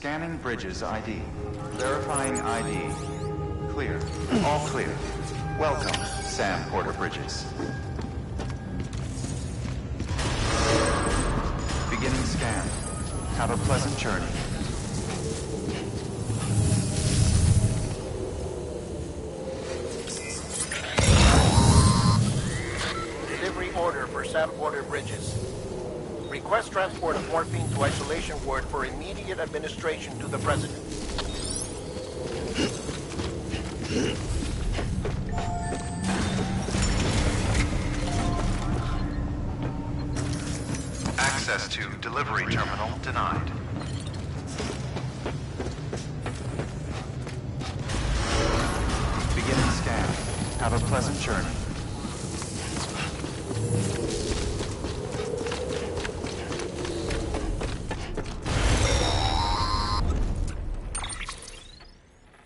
Scanning Bridges ID. Verifying ID. Clear. All clear. Welcome, Sam Porter Bridges. Beginning scan. Have a pleasant journey. Delivery order for Sam Porter Bridges. Request transport of morphine to isolation ward for immediate administration to the President. Access to delivery terminal denied. Beginning scan. Have a pleasant journey.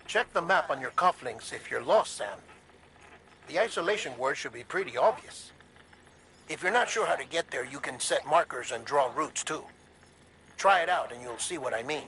Check the map on your cufflinks if you're lost, Sam. The isolation word should be pretty obvious. If you're not sure how to get there, you can set markers and draw routes too. Try it out and you'll see what I mean.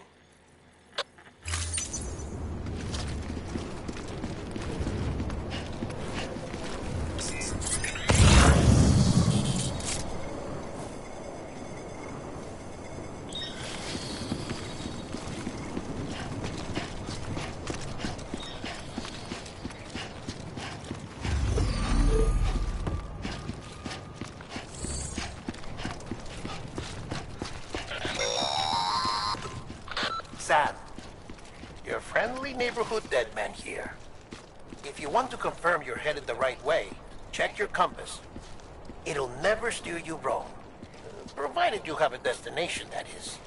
Sam, your friendly neighborhood dead man here. If you want to confirm you're headed the right way, check your compass. It'll never steer you wrong. Provided you have a destination, that is.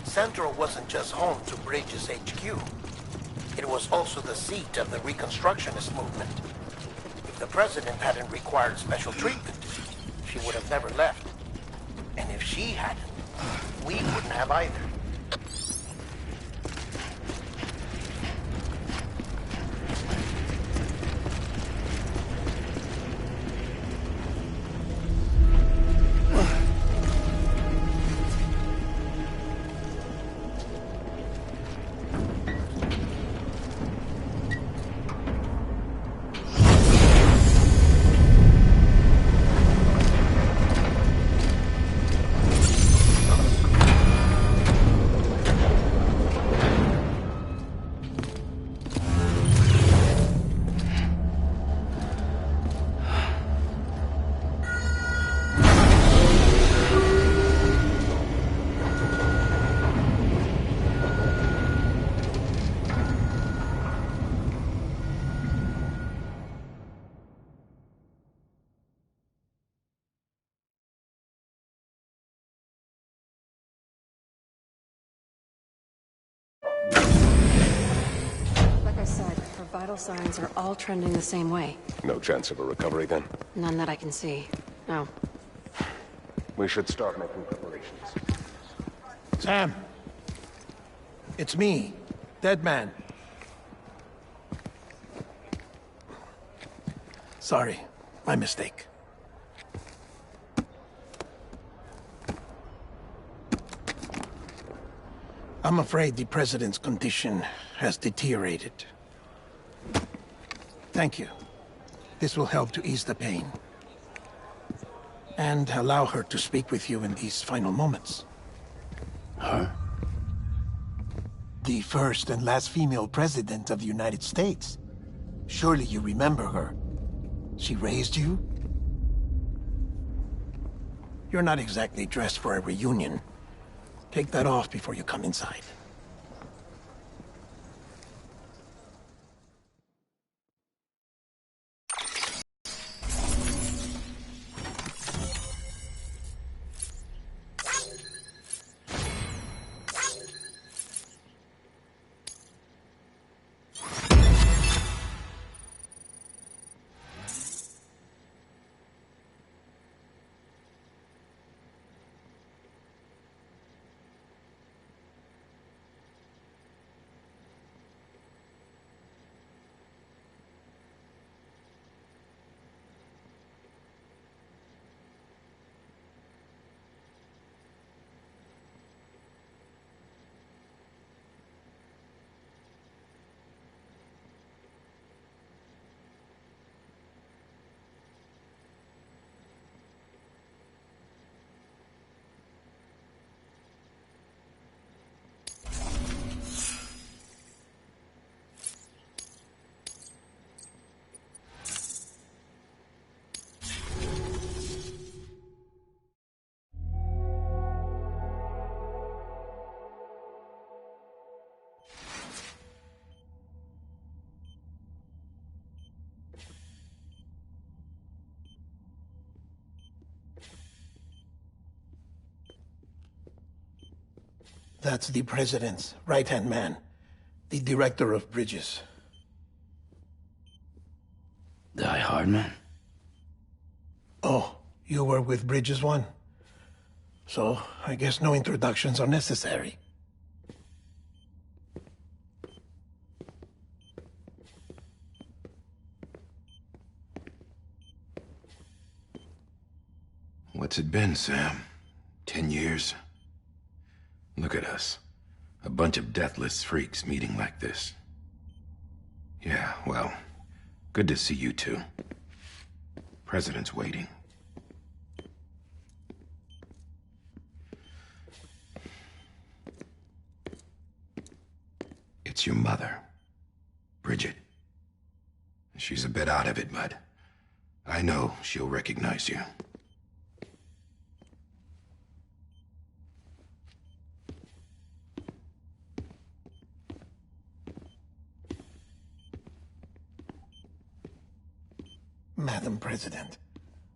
Central wasn't just home to Bridges HQ. It was also the seat of the Reconstructionist movement. If the President hadn't required special treatment, she would have never left. And if she hadn't, we wouldn't have either. Like I said, her vital signs are all trending the same way. No chance of a recovery then? None that I can see. No. We should start making preparations. Sam. It's me, Dead Man. Sorry, my mistake. I'm afraid the President's condition has deteriorated. Thank you. This will help to ease the pain. And allow her to speak with you in these final moments. Huh? The first and last female president of the United States. Surely you remember her. She raised you? You're not exactly dressed for a reunion. Take that off before you come inside. That's the president's right-hand man, the director of bridges. Die Hard Man? Oh, you were with Bridges 1? So, I guess no introductions are necessary. What's it been, Sam? 10 years? Look at us. A bunch of deathless freaks meeting like this. Yeah, well, good to see you two. President's waiting. It's your mother, Bridget. She's a bit out of it, but I know she'll recognize you. Madam President,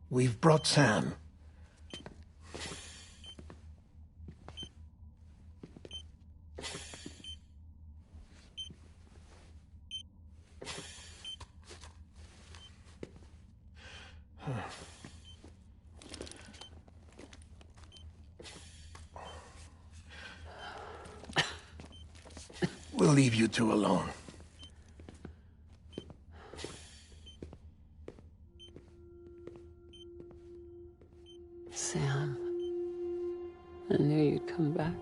we've brought Sam. We'll leave you two alone. Sam, I knew you'd come back.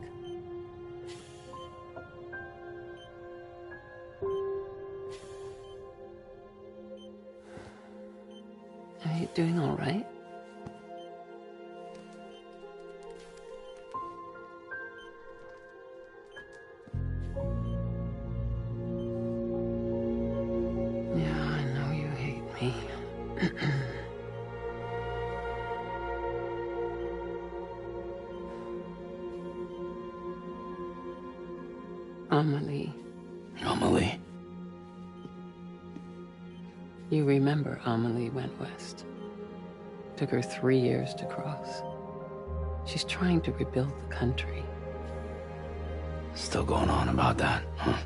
Are you doing all right? Yeah, I know you hate me. Amelie. Amelie? You remember Amelie went west. Took her 3 years to cross. She's trying to rebuild the country. Still going on about that, huh?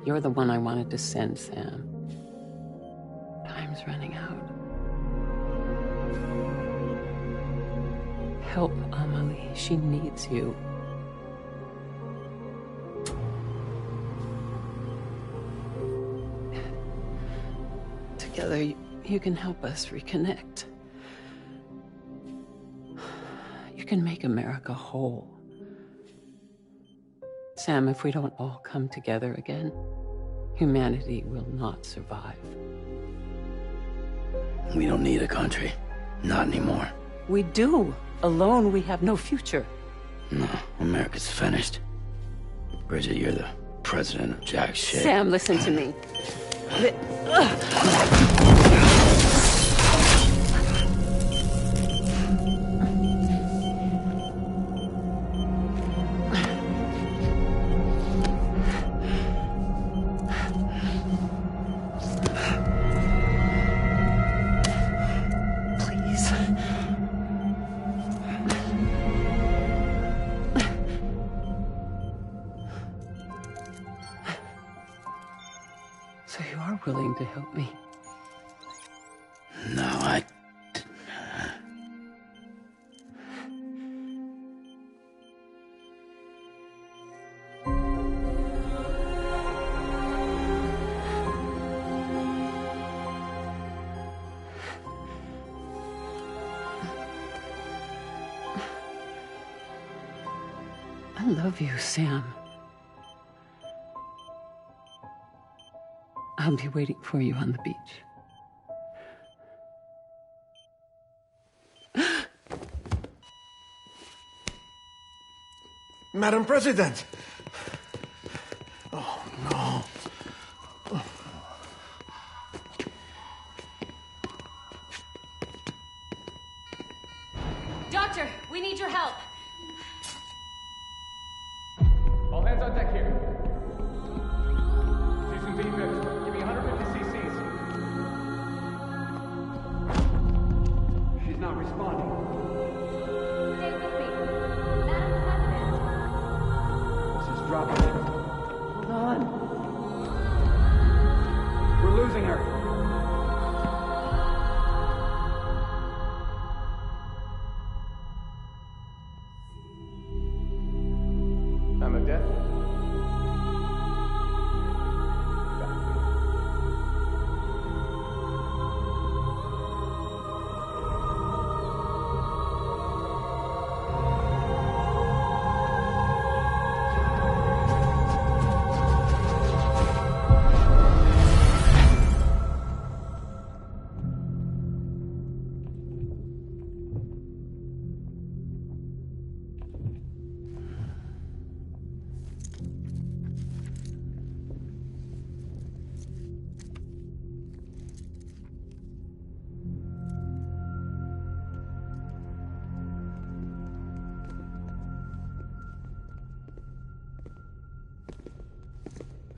You're the one I wanted to send, Sam. Time's running out. Help Amelie. She needs you. Together, you can help us reconnect. You can make America whole. Sam, if we don't all come together again, humanity will not survive. We don't need a country. Not anymore. We do. Alone, we have no future. No, America's finished. Bridget, you're the president of jack shit. Sam, listen to me. So you are willing to help me? No, I love you, Sam. I'll be waiting for you on the beach. Madam President! Oh, no. Doctor, we need your help. All hands on deck here. See some defibs. Give me 150 cc's. She's not responding. Stay with me. dropping. Hold on. We're losing her. Time of death?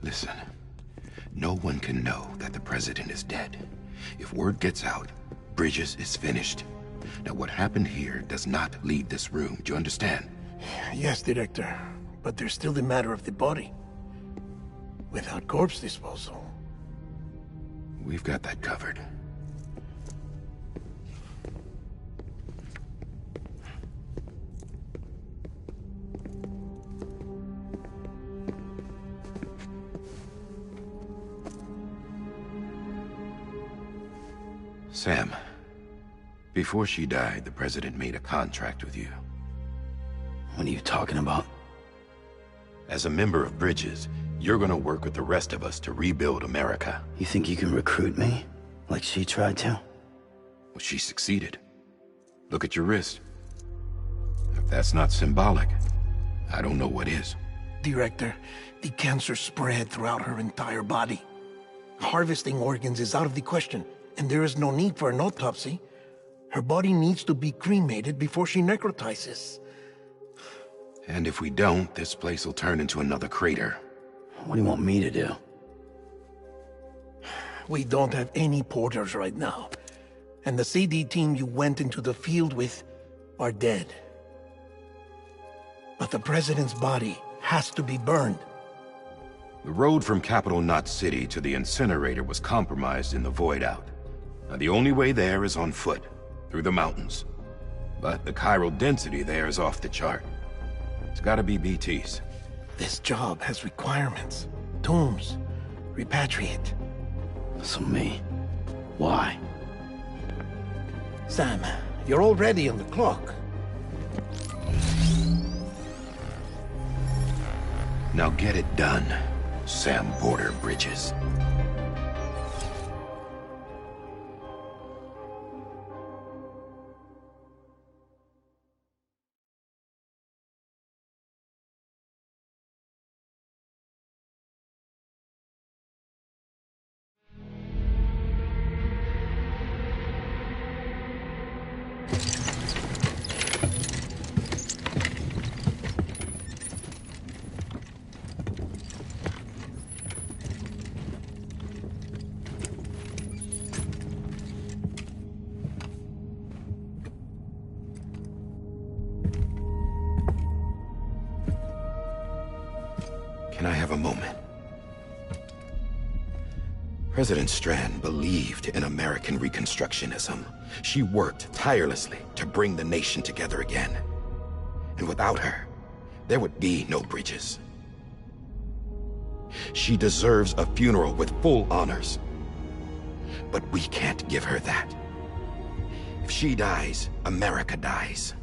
Listen, no one can know that the president is dead. If word gets out, Bridges is finished. Now, what happened here does not leave this room. Do you understand? Yes, Director. But there's still the matter of the body. Without corpse disposal. We've got that covered. Sam, before she died, the president made a contract with you. What are you talking about? As a member of Bridges, you're gonna work with the rest of us to rebuild America. You think you can recruit me? Like she tried to? Well, she succeeded. Look at your wrist. If that's not symbolic, I don't know what is. Director, the cancer spread throughout her entire body. Harvesting organs is out of the question, and there is no need for an autopsy. Her body needs to be cremated before she necrotizes. And if we don't, this place will turn into another crater. What do you want me to do? We don't have any porters right now. And the CD team you went into the field with are dead. But the president's body has to be burned. The road from Capital Knot City to the incinerator was compromised in the void out. Now, the only way there is on foot, through the mountains. But the chiral density there is off the chart. It's gotta be BTs. This job has requirements. Tombs. Repatriate. So me. Why? Sam, you're already on the clock. Now get it done, Sam Porter Bridges. Can I have a moment? President Strand believed in American Reconstructionism. She worked tirelessly to bring the nation together again. And without her, there would be no Bridges. She deserves a funeral with full honors. But we can't give her that. If she dies, America dies.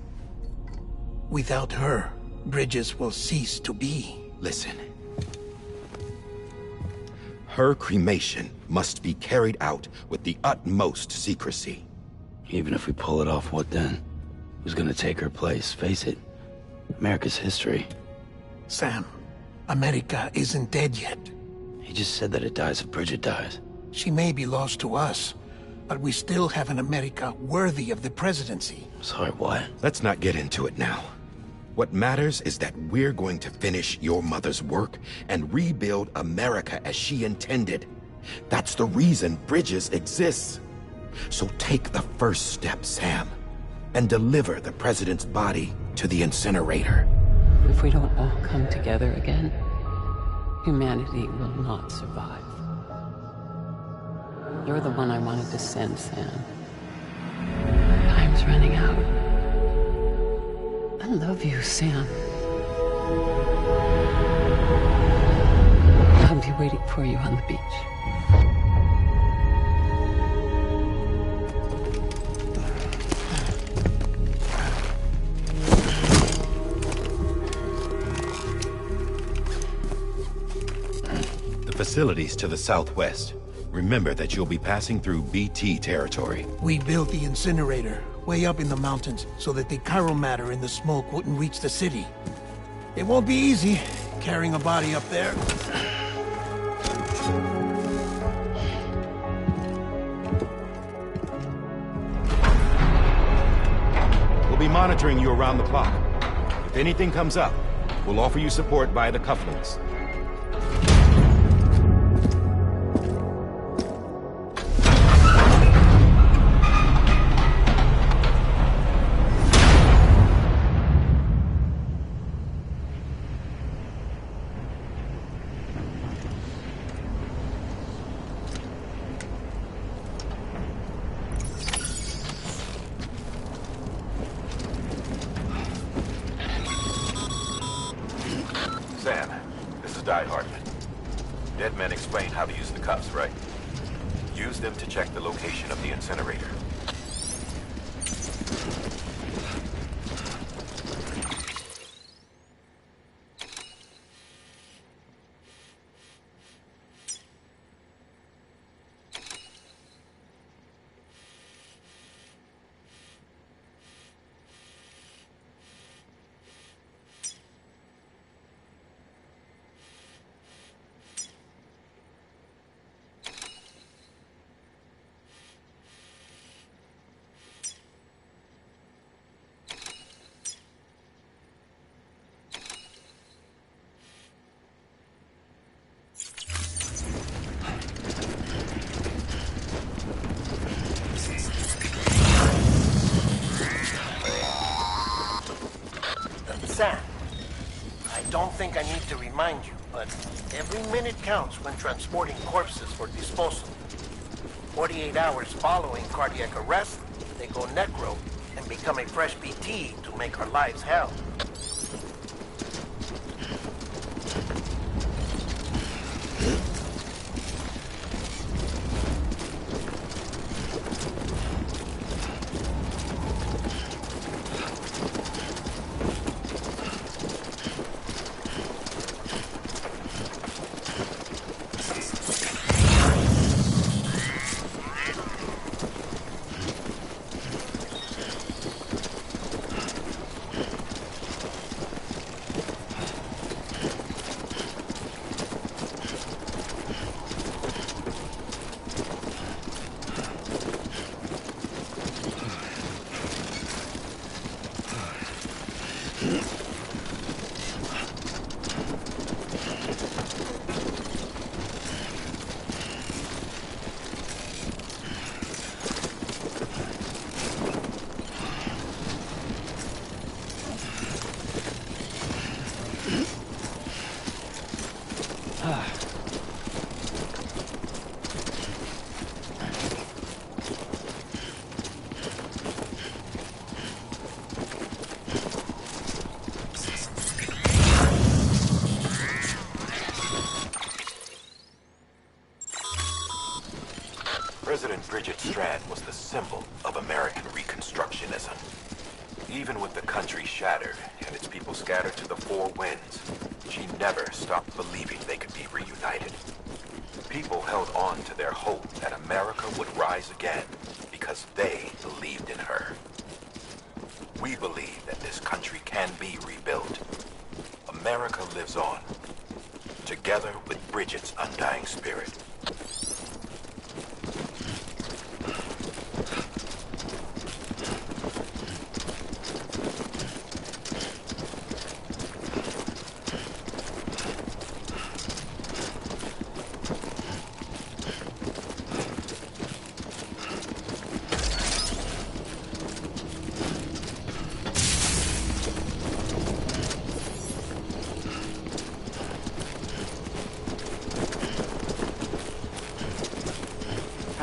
Without her, Bridges will cease to be. Listen. Her cremation must be carried out with the utmost secrecy. Even if we pull it off, what then? Who's gonna take her place? Face it, America's history. Sam, America isn't dead yet. He just said that it dies if Bridget dies. She may be lost to us, but we still have an America worthy of the presidency. Sorry, what? Let's not get into it now. What matters is that we're going to finish your mother's work and rebuild America as she intended. That's the reason Bridges exists. So take the first step, Sam, and deliver the president's body to the incinerator. If we don't all come together again, Humanity will not survive. You're the one I wanted to send, Sam. Time's running out. I love you, Sam. I'll be waiting for you on the beach. The facilities to the southwest. Remember that you'll be passing through BT territory. We built the incinerator way up in the mountains so that the chiral matter in the smoke wouldn't reach the city. It won't be easy carrying a body up there. We'll be monitoring you around the clock. If anything comes up, we'll offer you support via the cufflinks. Sam, this is Die Hard. Dead men explained how to use the cuffs, right? Use them to check the location of the incinerator. Sam, I don't think I need to remind you, but every minute counts when transporting corpses for disposal. 48 hours following cardiac arrest, they go necro and become a fresh BT to make our lives hell. President Bridget Strand was the symbol of American Reconstructionism. Even with the country shattered and its people scattered to the four winds, she never stopped believing they could be reunited. People held on to their hope that America would rise again because they believed in her. We believe that this country can be rebuilt. America lives on, together with Bridget's undying spirit.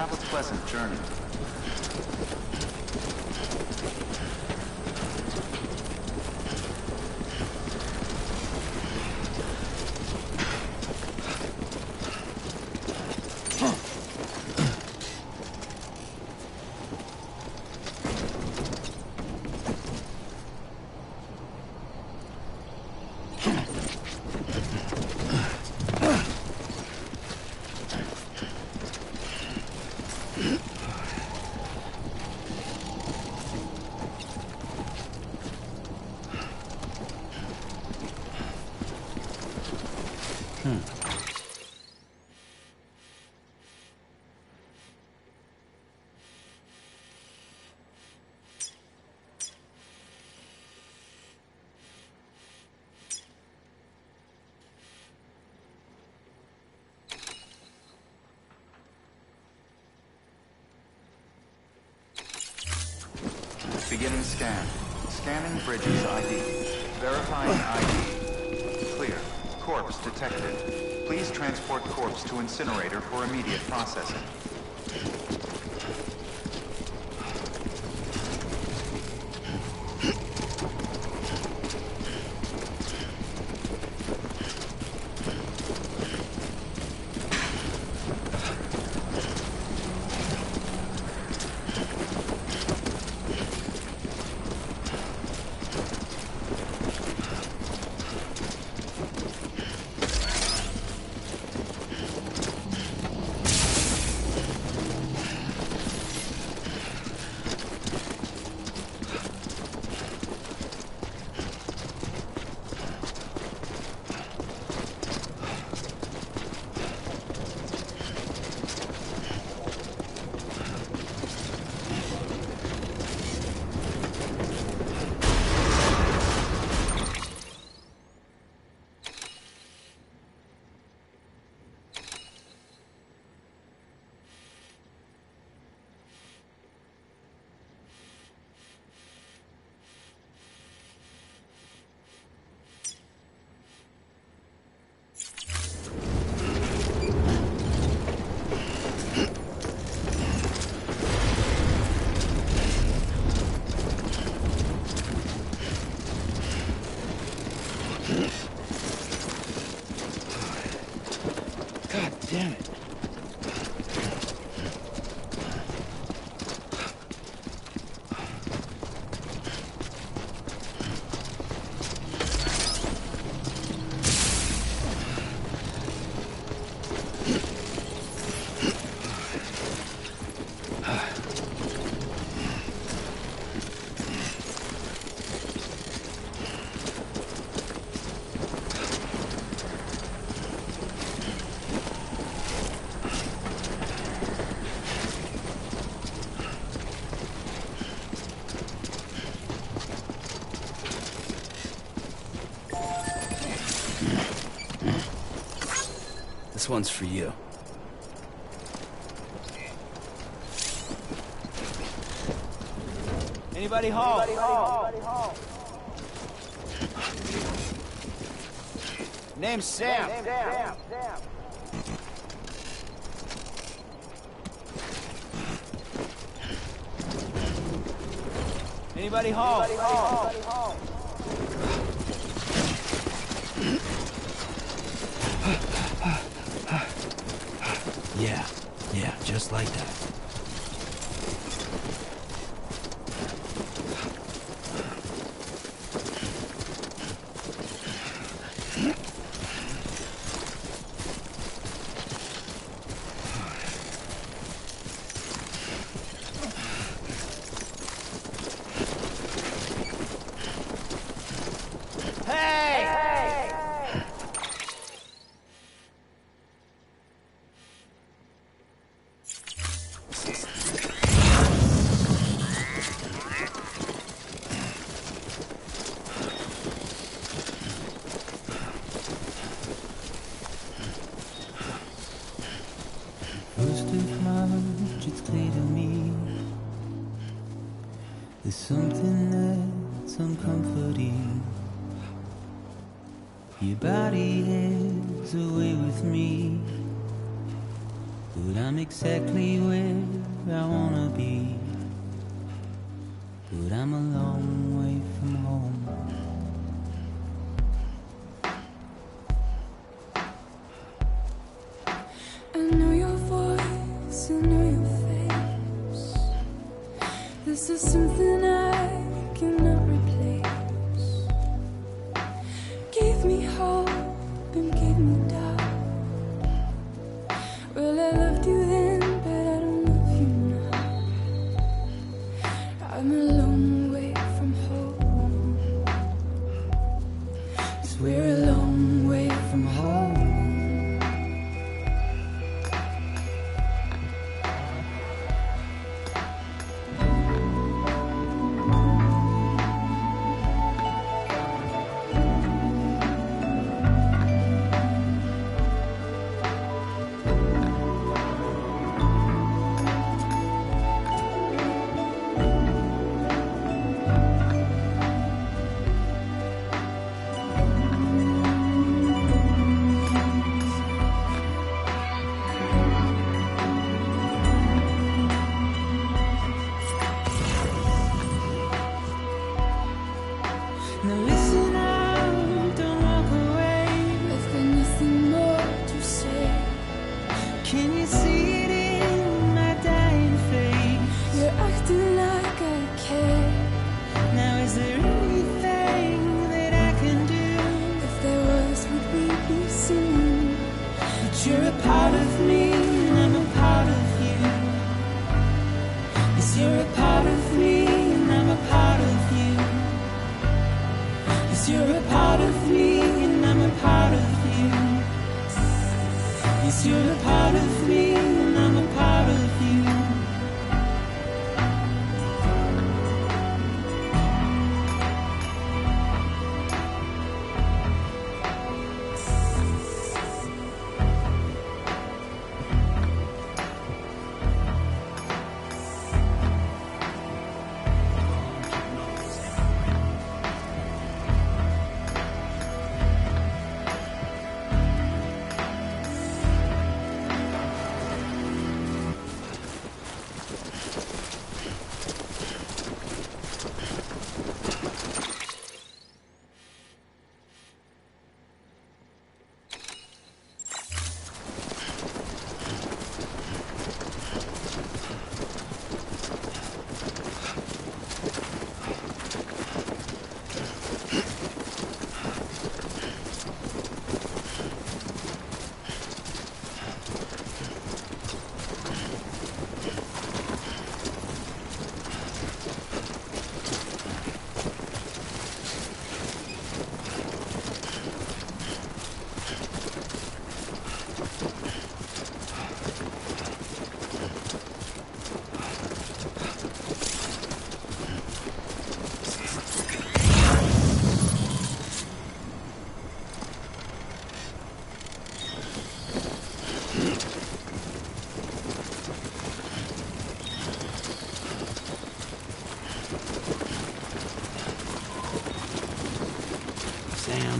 Have a pleasant journey. Beginning scan. Scanning Bridges ID. Verifying ID. Clear. Corpse detected. Please transport corpse to incinerator for immediate processing. God damn it. This one's for you. Anybody home? Name's Sam. Anybody home? Yeah, just like that. There's something that's uncomforting. Your body is away with me. But I'm exactly where I wanna be. But I'm a long way from home. I know your voice, I know your face. This is something I cannot replace. Gave me hope and gave me doubt. Well, I loved you then, but I don't love you now. I'm a long way from home. 'Cause we're a long way from home. Now listen up, don't walk away. I've got nothing more to say. Can you see it in my dying face? You're acting like I care. Now is there anything that I can do? If there was, would we be singing? But you're a part of me and I'm a part of you. Yes, you're a part of me and I'm a part of you. Yes, you're a part of me and I'm a part of you. Yes, you're a part of me and I'm a part of you.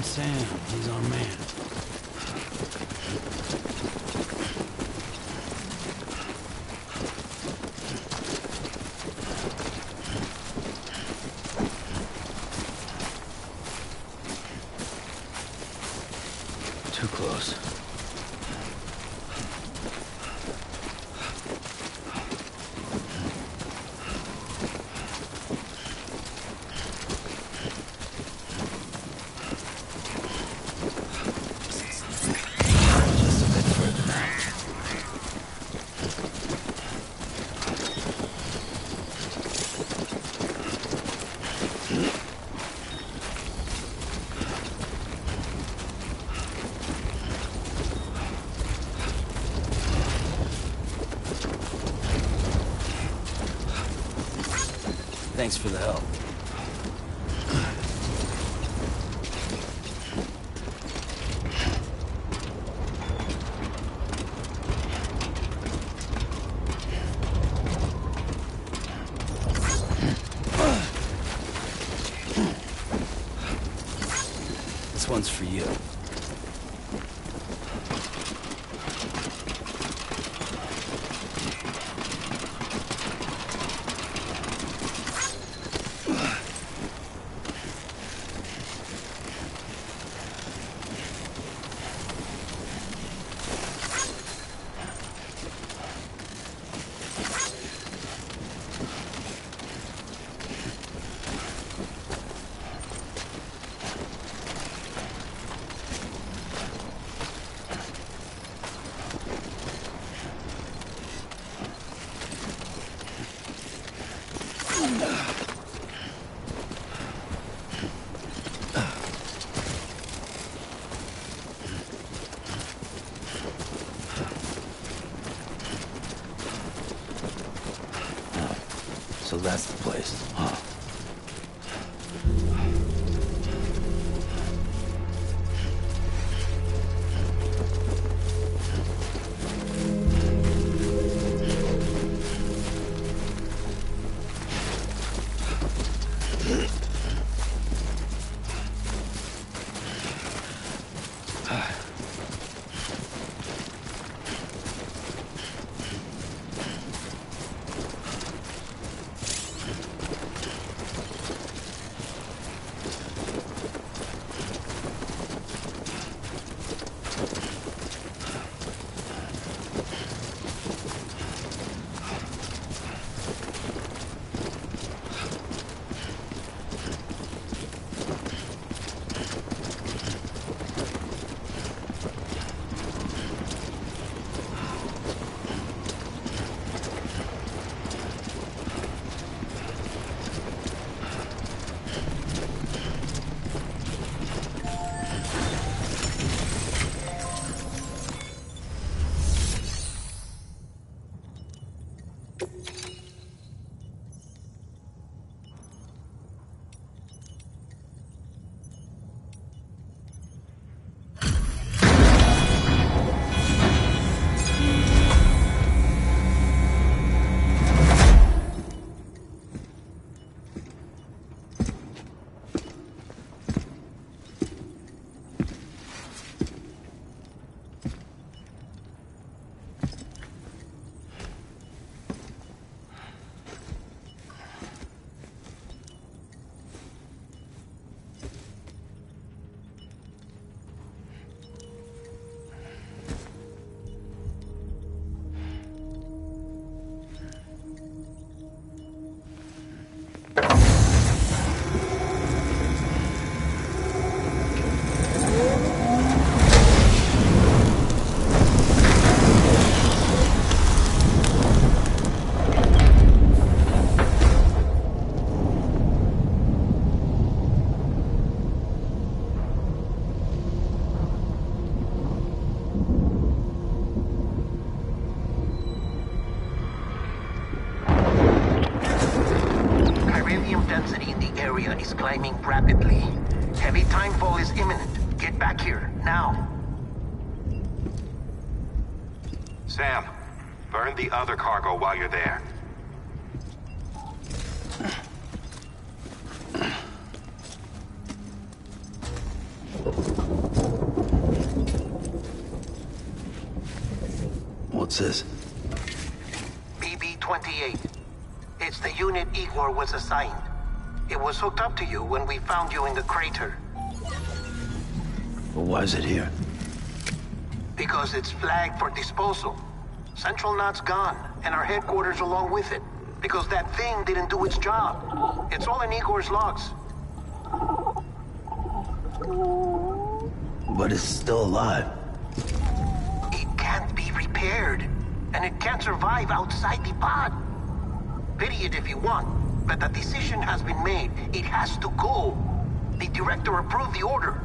Sam, he's our man. Too close. Thanks for the help. This one's for you. So that's the place, huh? is climbing rapidly. Heavy timefall is imminent. Get back here, now. Sam, burn the other cargo while you're there. What's this? BB-28. It's the unit Igor was assigned. It was hooked up to you when we found you in the crater. But why is it here? Because it's flagged for disposal. Central Knot's gone, and our headquarters along with it. Because that thing didn't do its job. It's all in Igor's logs. But it's still alive. It can't be repaired, and it can't survive outside the pod. Pity it if you want, but the decision has been made. It has to go. The director approved the order.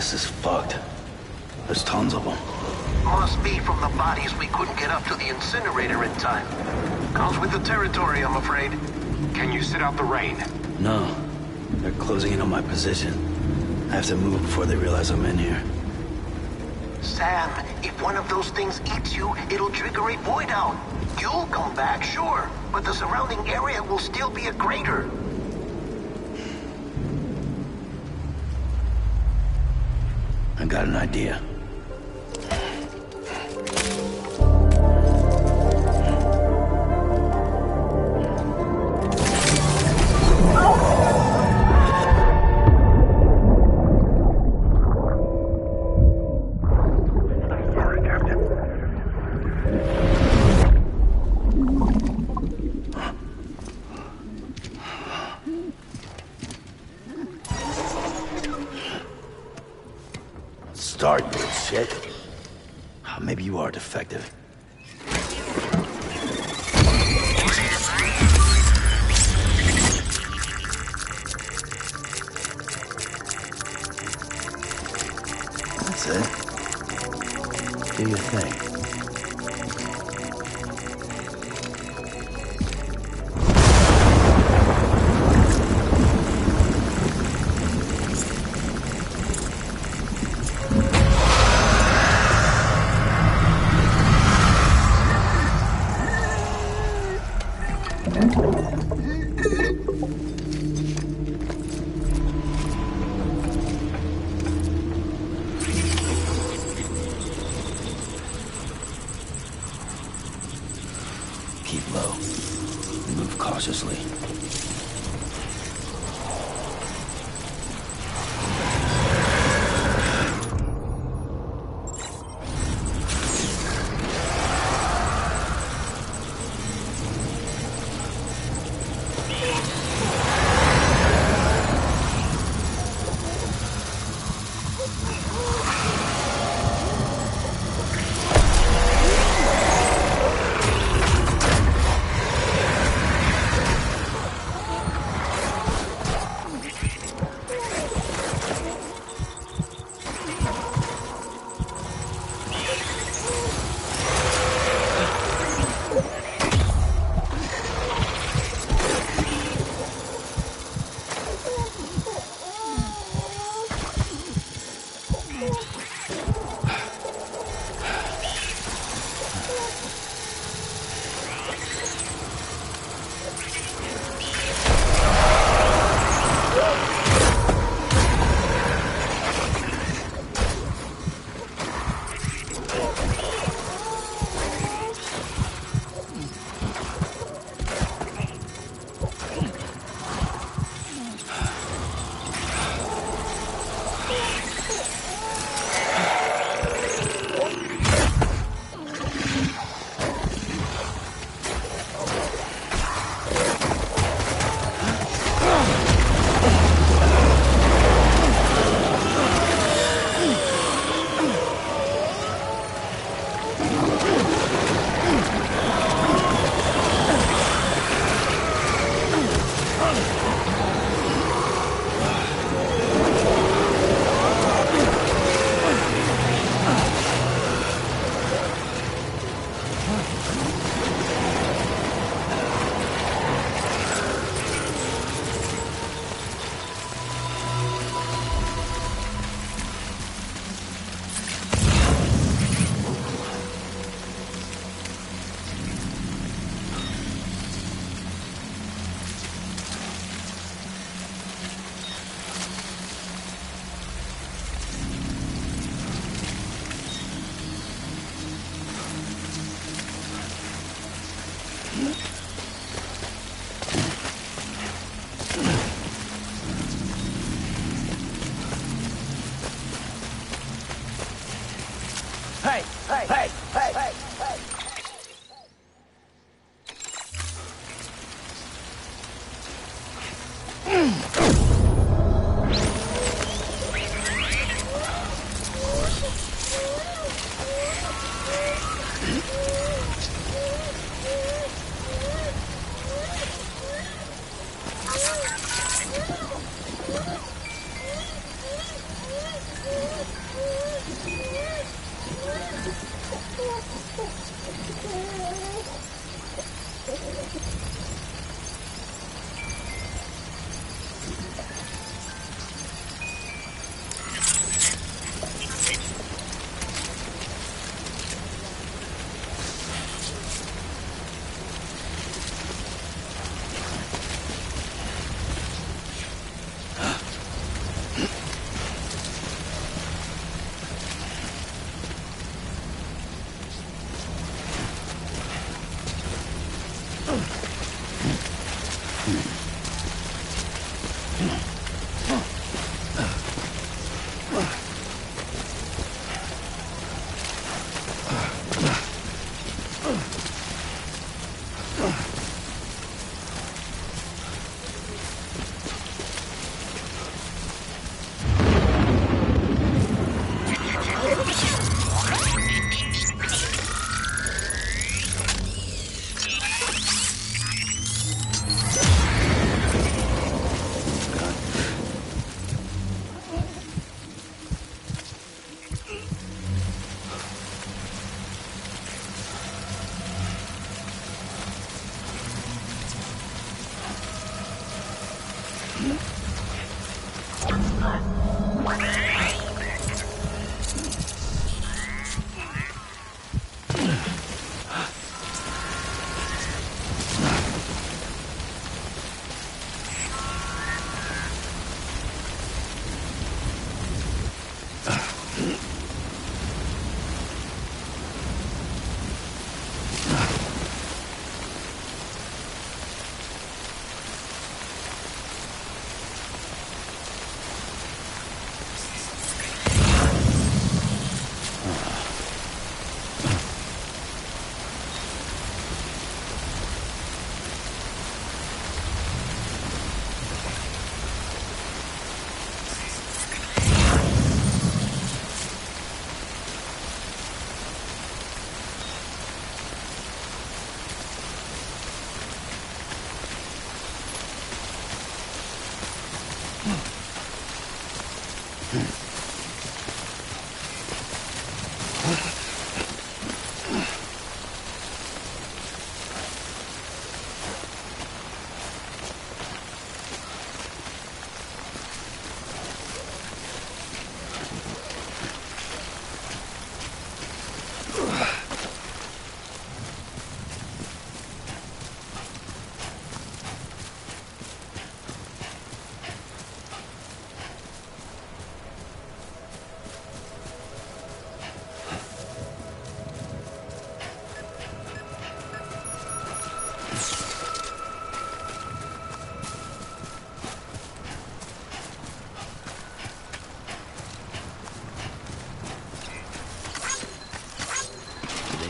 This is fucked. There's tons of them. Must be from the bodies we couldn't get up to the incinerator in time. Comes with the territory, I'm afraid. Can you sit out the rain? No. They're closing in on my position. I have to move before they realize I'm in here. Sam, if one of those things eats you, it'll trigger a void out. You'll come back, sure, but the surrounding area will still be a crater. I got an idea. Start, you shit. Maybe you are defective. That's it. Do your thing. Keep low. Move cautiously. Hey, hey, hey, hey, hey, hey.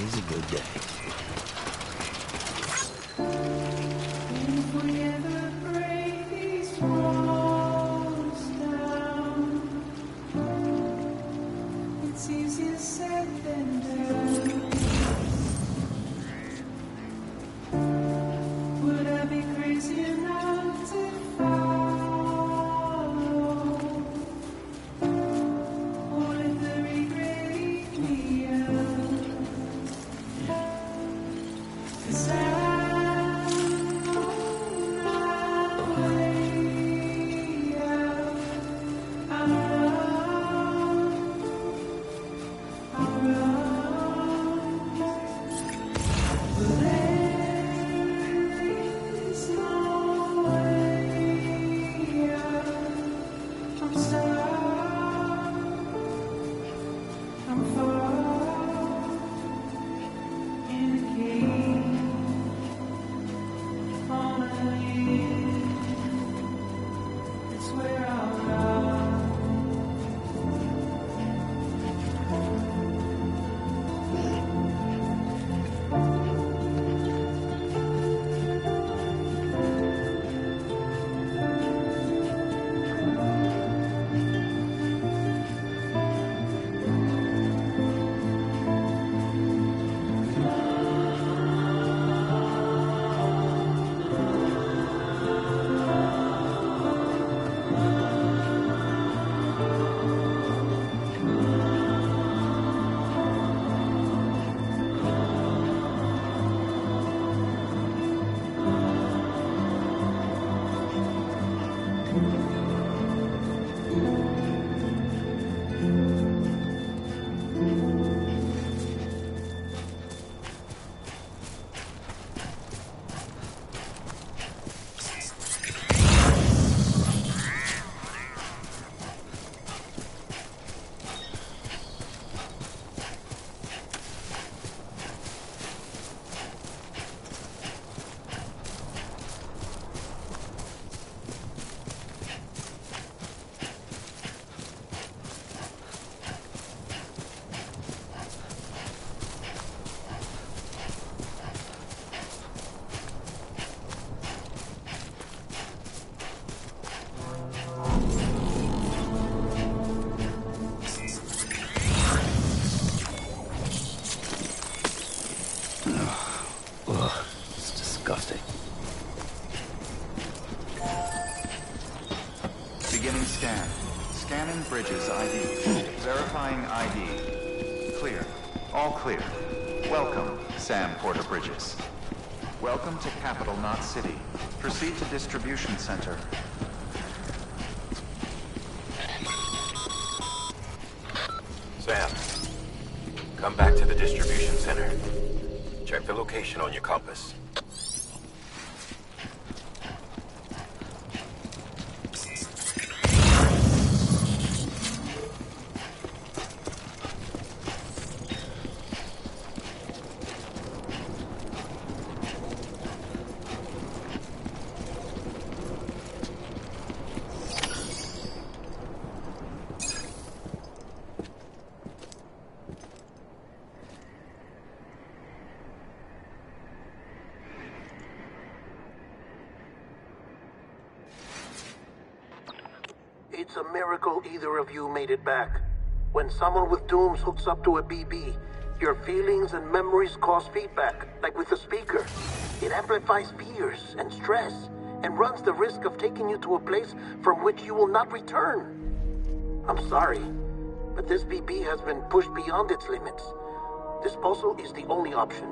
Today's a good day. If we ever break these walls down, it's easier said than done. Would I be crazy enough to follow? Or let the regret eat me out? 'Cause I'm on my way out. I'll run. But there is no way out. I'm stuck. I'm far in a cage. On a hill. It's where I'll run. Ugh, it's disgusting. Beginning scan. Scanning bridges ID. Verifying ID. Clear. All clear. Welcome, Sam Porter Bridges. Welcome to Capital Knot City. Proceed to distribution center. Sam, come back to the distribution center. Check the location on your compass. It's a miracle either of you made it back. When someone with dooms hooks up to a BB, your feelings and memories cause feedback, like with the speaker. It amplifies fears and stress, and runs the risk of taking you to a place from which you will not return. I'm sorry, but this BB has been pushed beyond its limits. Disposal is the only option.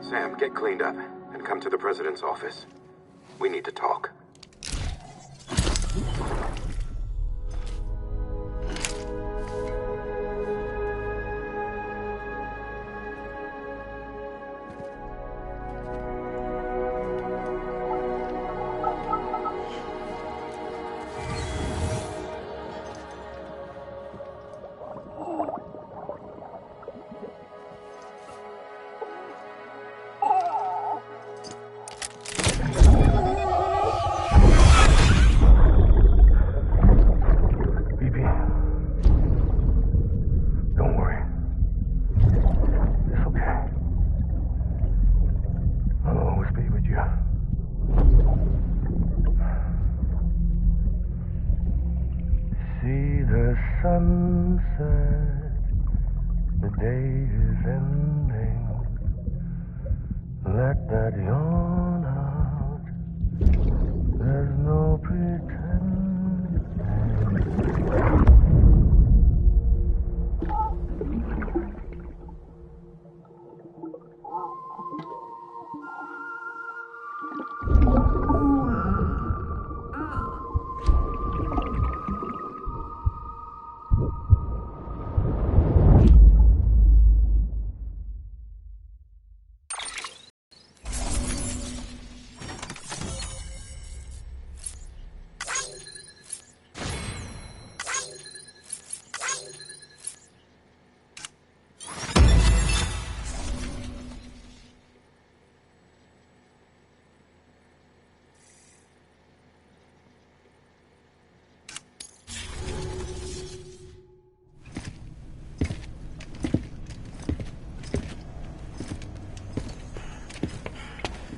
Sam, get cleaned up and come to the president's office. We need to talk. sunset, the day is ending. Let that yawn out. There's no pretending.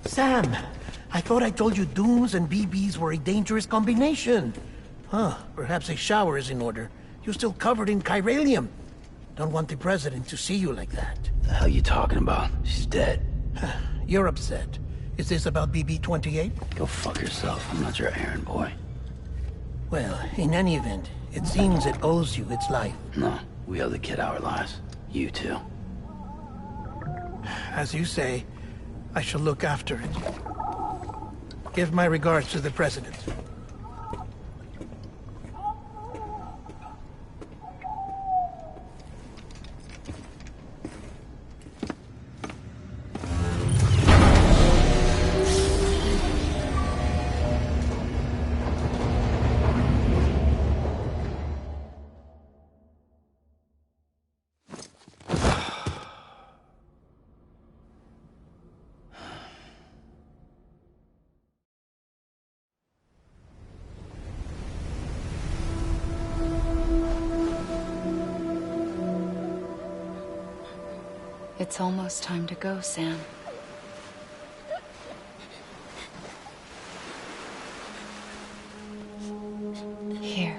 Sam, I thought I told you dooms and BBs were a dangerous combination. Huh, perhaps a shower is in order. You're still covered in chiralium. Don't want the president to see you like that. The hell you talking about? She's dead. You're upset. Is this about BB-28? Go fuck yourself. I'm not your errand boy. Well, in any event, it seems it owes you its life. No, we owe the kid our lives. You too. As you say, I shall look after it. Give my regards to the president. It's almost time to go, Sam. Here.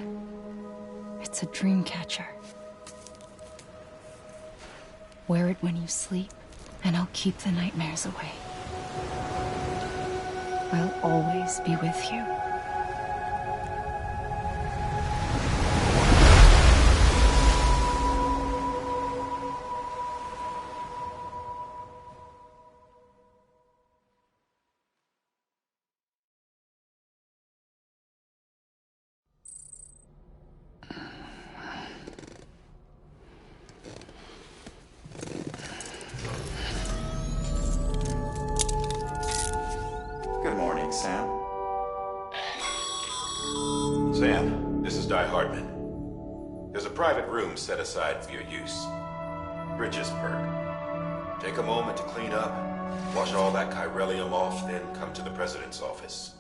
It's a dream catcher. Wear it when you sleep, and I'll keep the nightmares away. I'll always be with you. Good morning, Sam. Sam, this is Di Hartman. There's a private room set aside for your use. Bridges perk. Take a moment to clean up, wash all that chiralium off, then come to the president's office.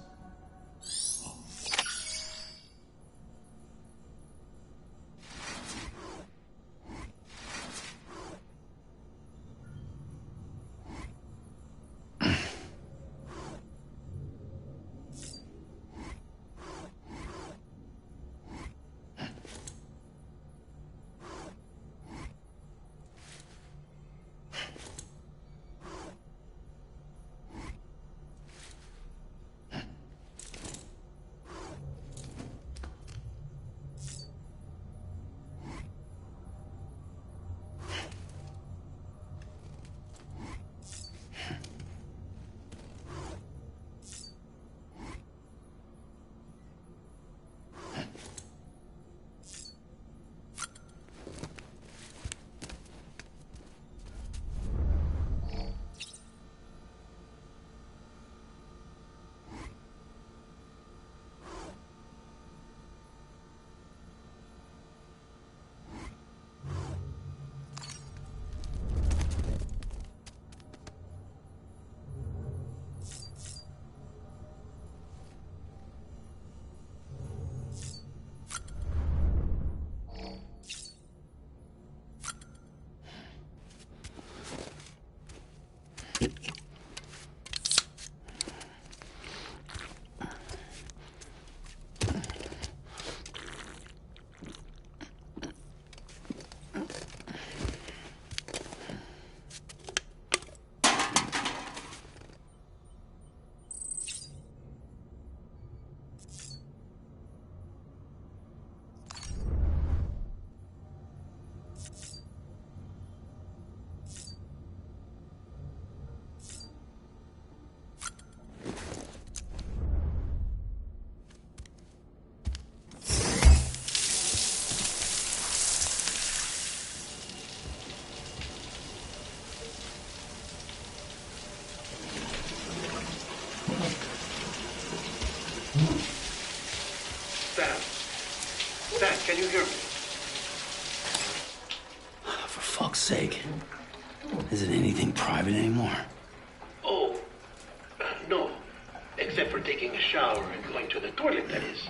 fuck's sake. Is it anything private anymore? Oh, no. Except for taking a shower and going to the toilet, that is.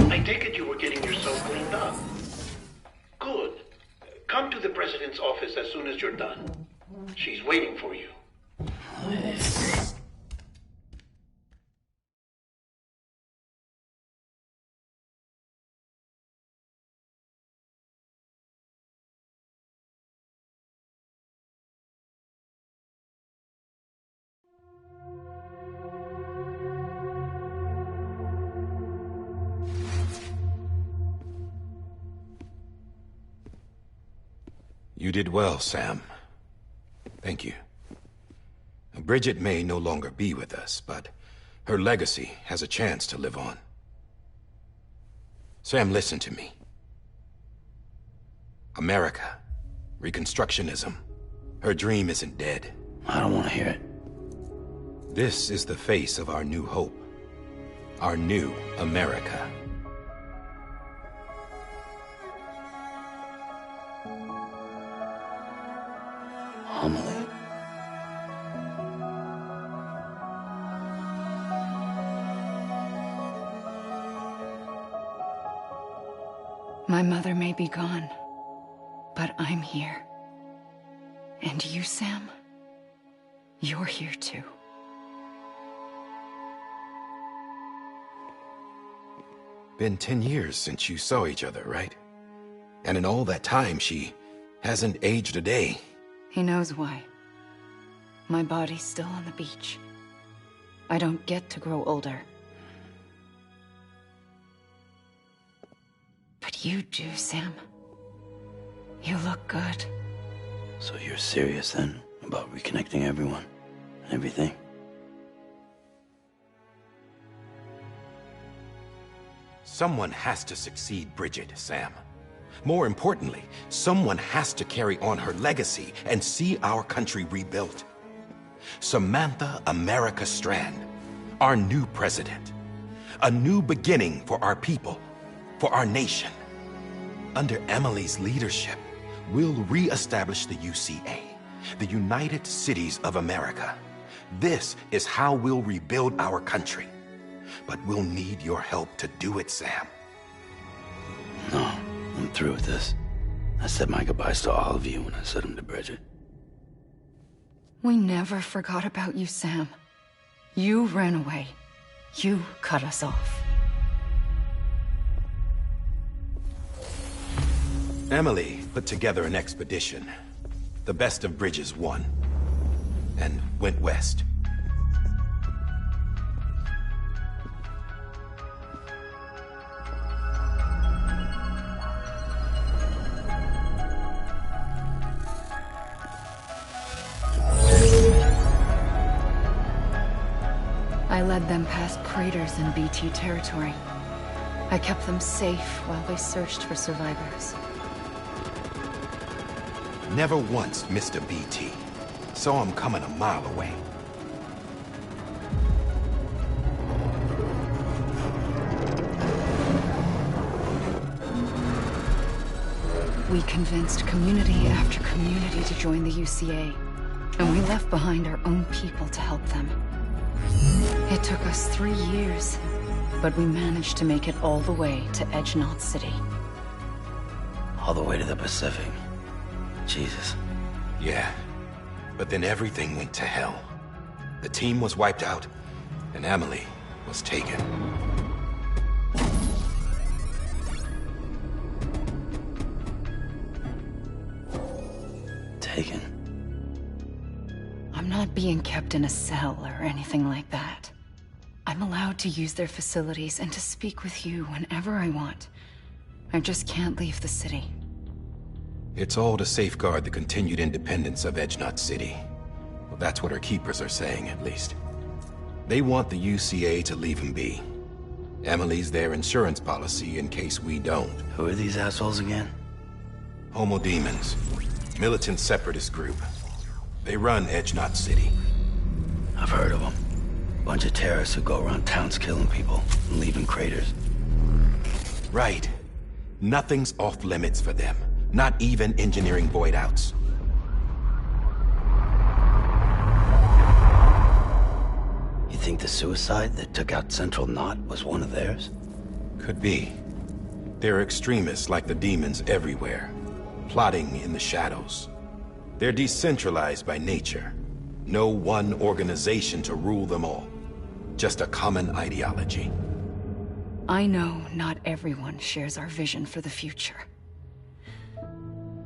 I take it you were getting yourself cleaned up. Good. Come to the president's office as soon as you're done. She's waiting for you. You did well, Sam. Thank you. Bridget may no longer be with us, but her legacy has a chance to live on. Sam, listen to me. America, Reconstructionism, her dream isn't dead. I don't want to hear it. This is the face of our new hope. Our new America. Homily. My mother may be gone, but I'm here. And you, Sam, you're here too. Been 10 years since you saw each other, right? And in all that time, she hasn't aged a day. He knows why. My body's still on the beach. I don't get to grow older. But you do, Sam. You look good. So you're serious then about reconnecting everyone and everything? Someone has to succeed Bridget, Sam. More importantly, someone has to carry on her legacy and see our country rebuilt. Samantha America Strand, our new president. A new beginning for our people, for our nation. Under Emily's leadership, we'll re-establish the UCA, the United Cities of America. This is how we'll rebuild our country. But we'll need your help to do it, Sam. No, I'm through with this. I said my goodbyes to all of you when I said them to Bridget. We never forgot about you, Sam. You ran away. You cut us off. Emily put together an expedition. The best of Bridges won. And went west. I led them past craters in BT territory. I kept them safe while they searched for survivors. Never once missed a BT. Saw him coming a mile away. We convinced community after community to join the UCA, and we left behind our own people to help them. It took us 3 years, but we managed to make it all the way to Edge-Knot City. All the way to the Pacific. Jesus. Yeah, but then everything went to hell. The team was wiped out, and Emily was taken. Taken? I'm not being kept in a cell or anything like that. I'm allowed to use their facilities and to speak with you whenever I want. I just can't leave the city. It's all to safeguard the continued independence of Edge-Knot City. Well, that's what our keepers are saying, at least. They want the UCA to leave him be. Emily's their insurance policy in case we don't. Who are these assholes again? Homo Demons. Militant separatist group. They run Edge-Knot City. I've heard of them. Bunch of terrorists who go around towns killing people and leaving craters. Right. Nothing's off limits for them. Not even engineering void outs. You think the suicide that took out Central Knot was one of theirs? Could be. There are extremists like the demons everywhere, plotting in the shadows. They're decentralized by nature. No one organization to rule them all. Just a common ideology. I know not everyone shares our vision for the future.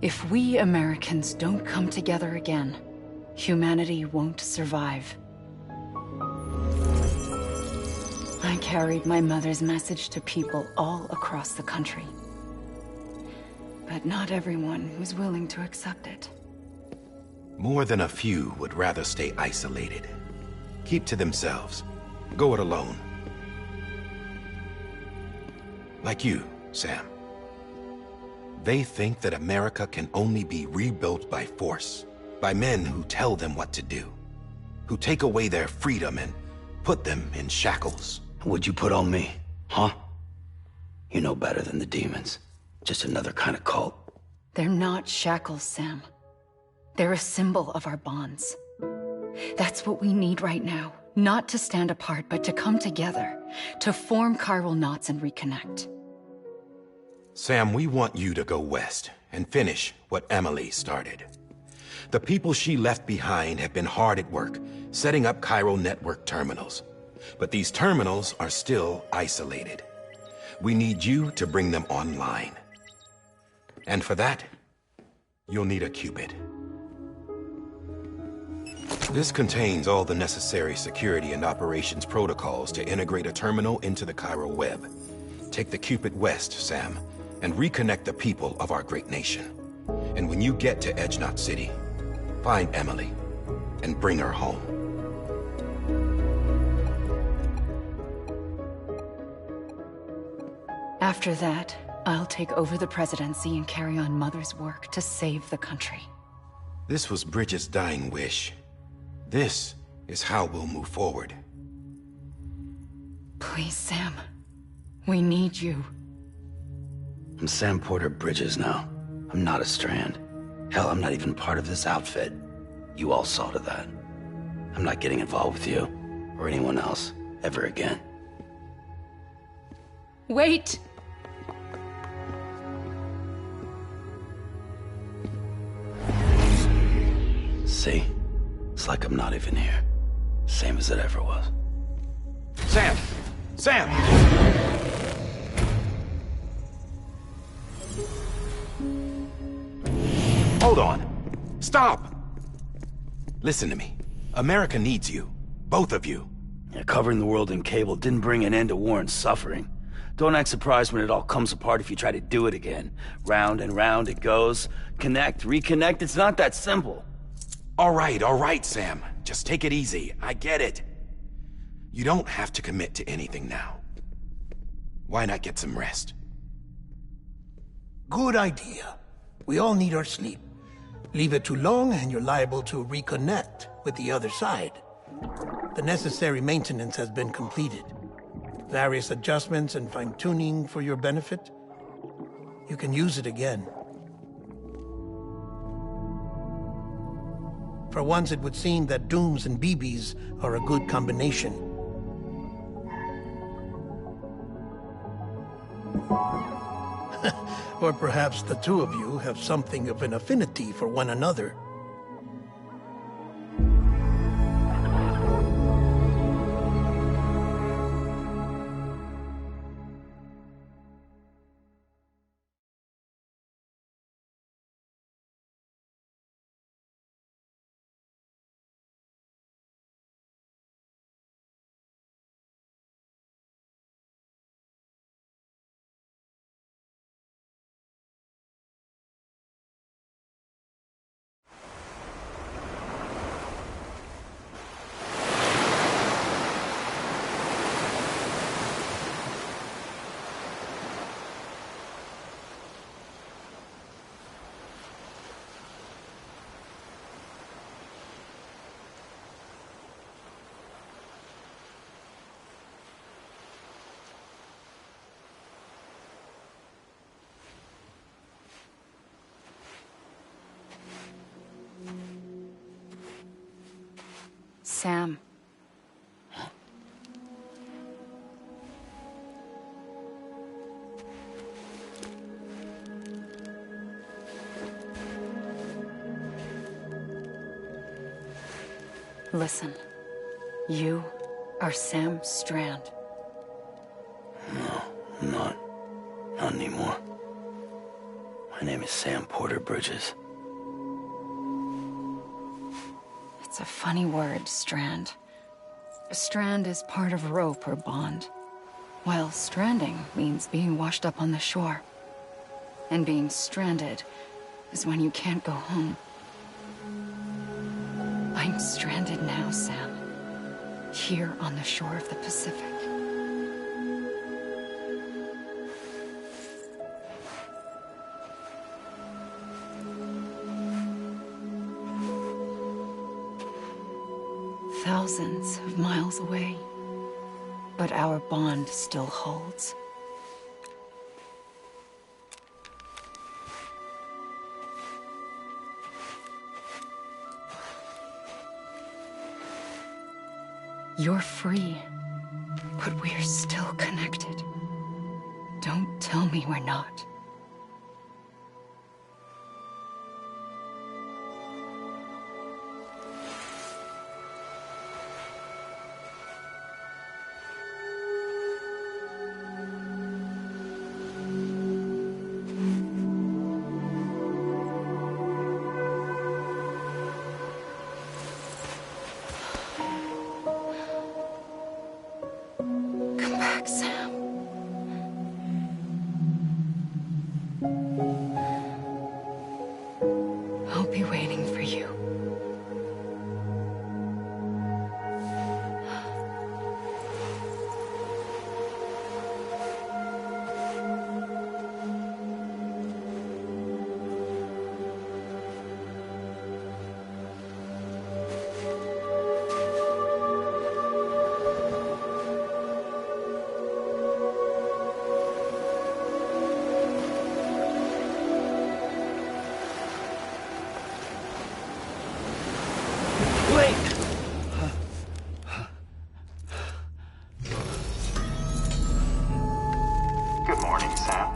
If we Americans don't come together again, humanity won't survive. I carried my mother's message to people all across the country. But not everyone was willing to accept it. More than a few would rather stay isolated. Keep to themselves. Go it alone. Like you, Sam. They think that America can only be rebuilt by force, by men who tell them what to do, who take away their freedom and put them in shackles. What'd you put on me, huh? You know better than the demons. Just another kind of cult. They're not shackles, Sam. They're a symbol of our bonds. That's what we need right now. Not to stand apart, but to come together, to form chiral knots and reconnect. Sam, we want you to go west and finish what Emily started. The people she left behind have been hard at work, setting up chiral network terminals. But these terminals are still isolated. We need you to bring them online. And for that, you'll need a qubit. This contains all the necessary security and operations protocols to integrate a terminal into the chiral web. Take the qubit west, Sam, and reconnect the people of our great nation. And when you get to Edge Knot City, find Emily and bring her home. After that, I'll take over the presidency and carry on Mother's work to save the country. This was Bridget's dying wish. This is how we'll move forward. Please, Sam. We need you. I'm Sam Porter Bridges now. I'm not a Strand. Hell, I'm not even part of this outfit. You all saw to that. I'm not getting involved with you, or anyone else, ever again. Wait! See? It's like I'm not even here. Same as it ever was. Sam! Sam! Hold on. Stop! Listen to me. America needs you. Both of you. Yeah, covering the world in cable didn't bring an end to war and suffering. Don't act surprised when it all comes apart if you try to do it again. Round and round it goes. Connect, reconnect, it's not that simple. All right, Sam. Just take it easy. I get it. You don't have to commit to anything now. Why not get some rest? Good idea. We all need our sleep. Leave it too long and you're liable to reconnect with the other side. The necessary maintenance has been completed. Various adjustments and fine-tuning for your benefit. You can use it again. For once, it would seem that Dooms and BBs are a good combination. Or perhaps the two of you have something of an affinity for one another. Sam. Listen, you are Sam Strand. No, I'm not. Not anymore. My name is Sam Porter Bridges. It's a funny word, Strand. A strand is part of rope or bond, while stranding means being washed up on the shore. And being stranded is when you can't go home. I'm stranded now, Sam. Here on the shore of the Pacific. Thousands of miles away. But our bond still holds. You're free, but we're still connected. Don't tell me we're not. Good morning, Sam.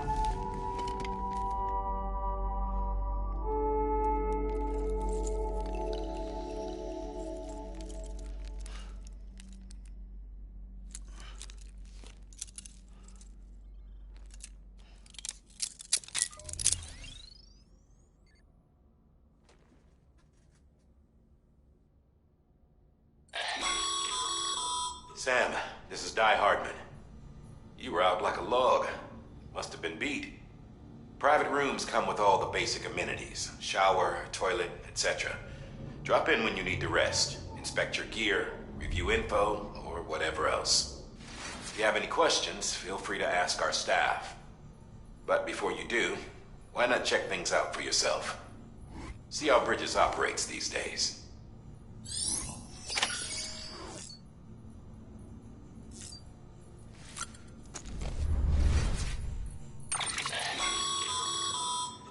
Sam, this is Di Hardman. You were out like a log. Must have been beat. Private rooms come with all the basic amenities. Shower, toilet, etc. Drop in when you need to rest. Inspect your gear, review info, or whatever else. If you have any questions, feel free to ask our staff. But before you do, why not check things out for yourself? See how Bridges operates these days.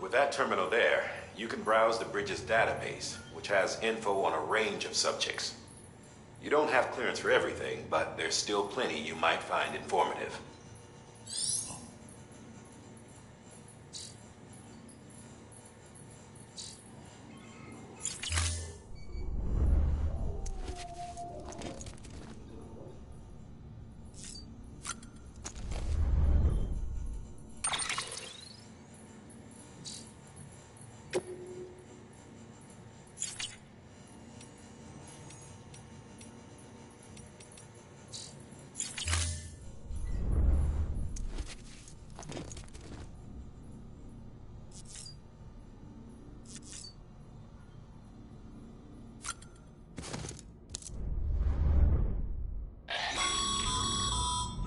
With that terminal there, you can browse the Bridges database, which has info on a range of subjects. You don't have clearance for everything, but there's still plenty you might find informative.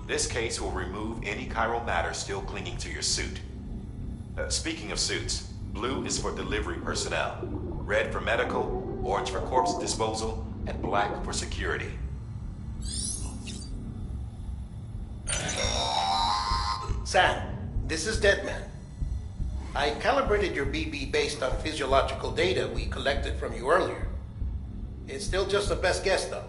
This case will remove any chiral matter still clinging to your suit. Speaking of suits, blue is for delivery personnel, red for medical, orange for corpse disposal, and black for security. Sam, this is Deadman. I calibrated your BB based on physiological data we collected from you earlier. It's still just a best guess, though.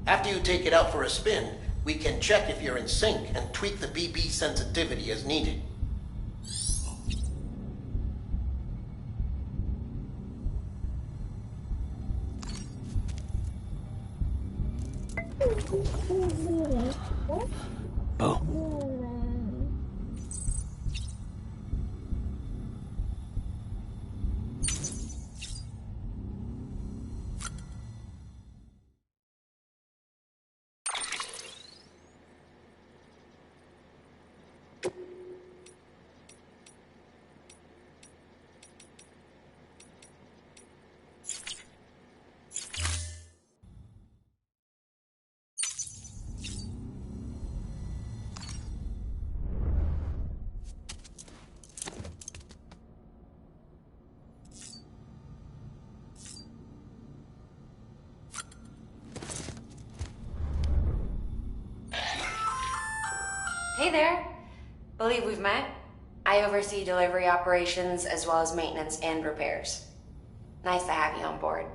After you take it out for a spin, we can check if you're in sync and tweak the BB sensitivity as needed. Bo. Hey there. Believe we've met. I oversee delivery operations as well as maintenance and repairs. Nice to have you on board.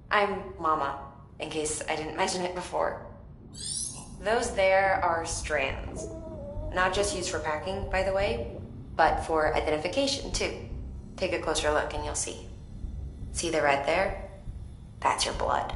I'm Mama, in case I didn't mention it before. Those there are strands. Not just used for packing, by the way, but for identification too. Take a closer look and you'll see. See the red there? That's your blood.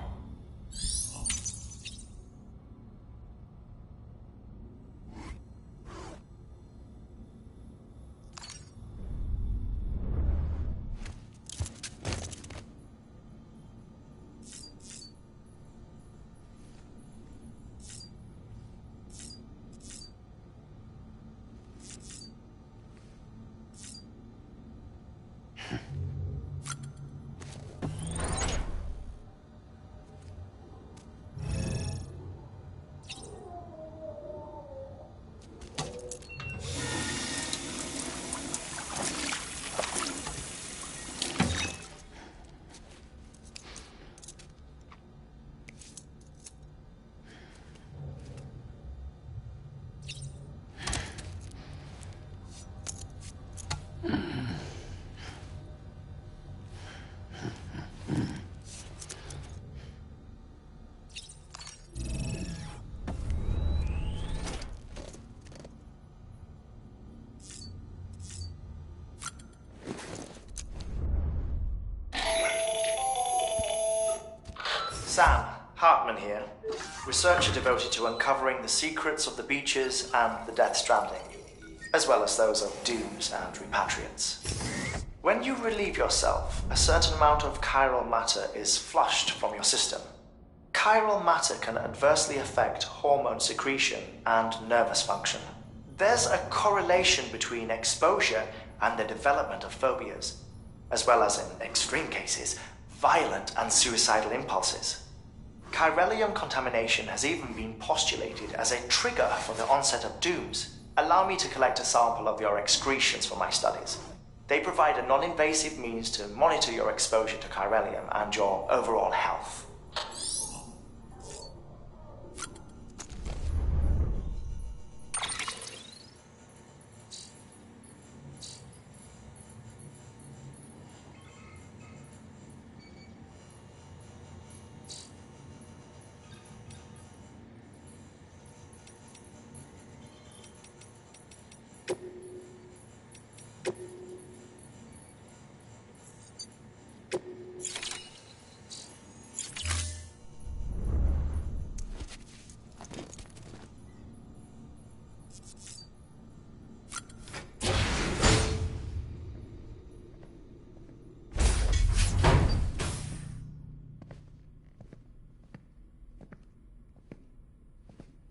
Sam, Hartman here, researcher devoted to uncovering the secrets of the beaches and the Death Stranding, as well as those of dooms and repatriates. When you relieve yourself, a certain amount of chiral matter is flushed from your system. Chiral matter can adversely affect hormone secretion and nervous function. There's a correlation between exposure and the development of phobias, as well as, in extreme cases, violent and suicidal impulses. Chiralium contamination has even been postulated as a trigger for the onset of dooms. Allow me to collect a sample of your excretions for my studies. They provide a non-invasive means to monitor your exposure to chiralium and your overall health.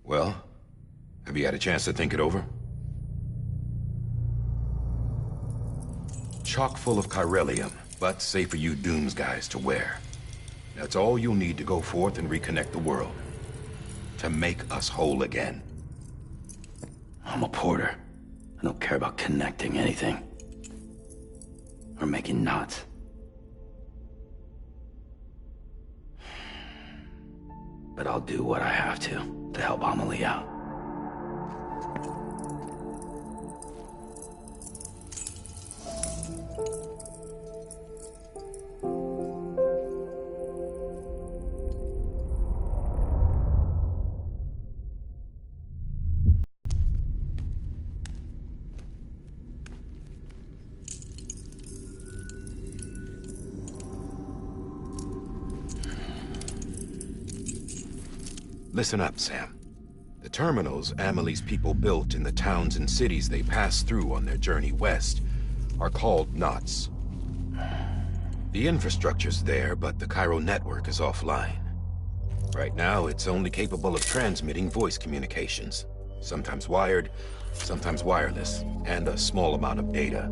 Well, have you had a chance to think it over? Chock full of chiralium, but safe for you Dooms guys to wear. That's all you'll need to go forth and reconnect the world. To make us whole again. I'm a porter. I don't care about connecting anything. Or making knots. But I'll do what I have to help Amelie out. Listen up, Sam. The terminals Amelie's people built in the towns and cities they passed through on their journey west are called knots. The infrastructure's there, but the Cairo network is offline. Right now, it's only capable of transmitting voice communications. Sometimes wired, sometimes wireless, and a small amount of data.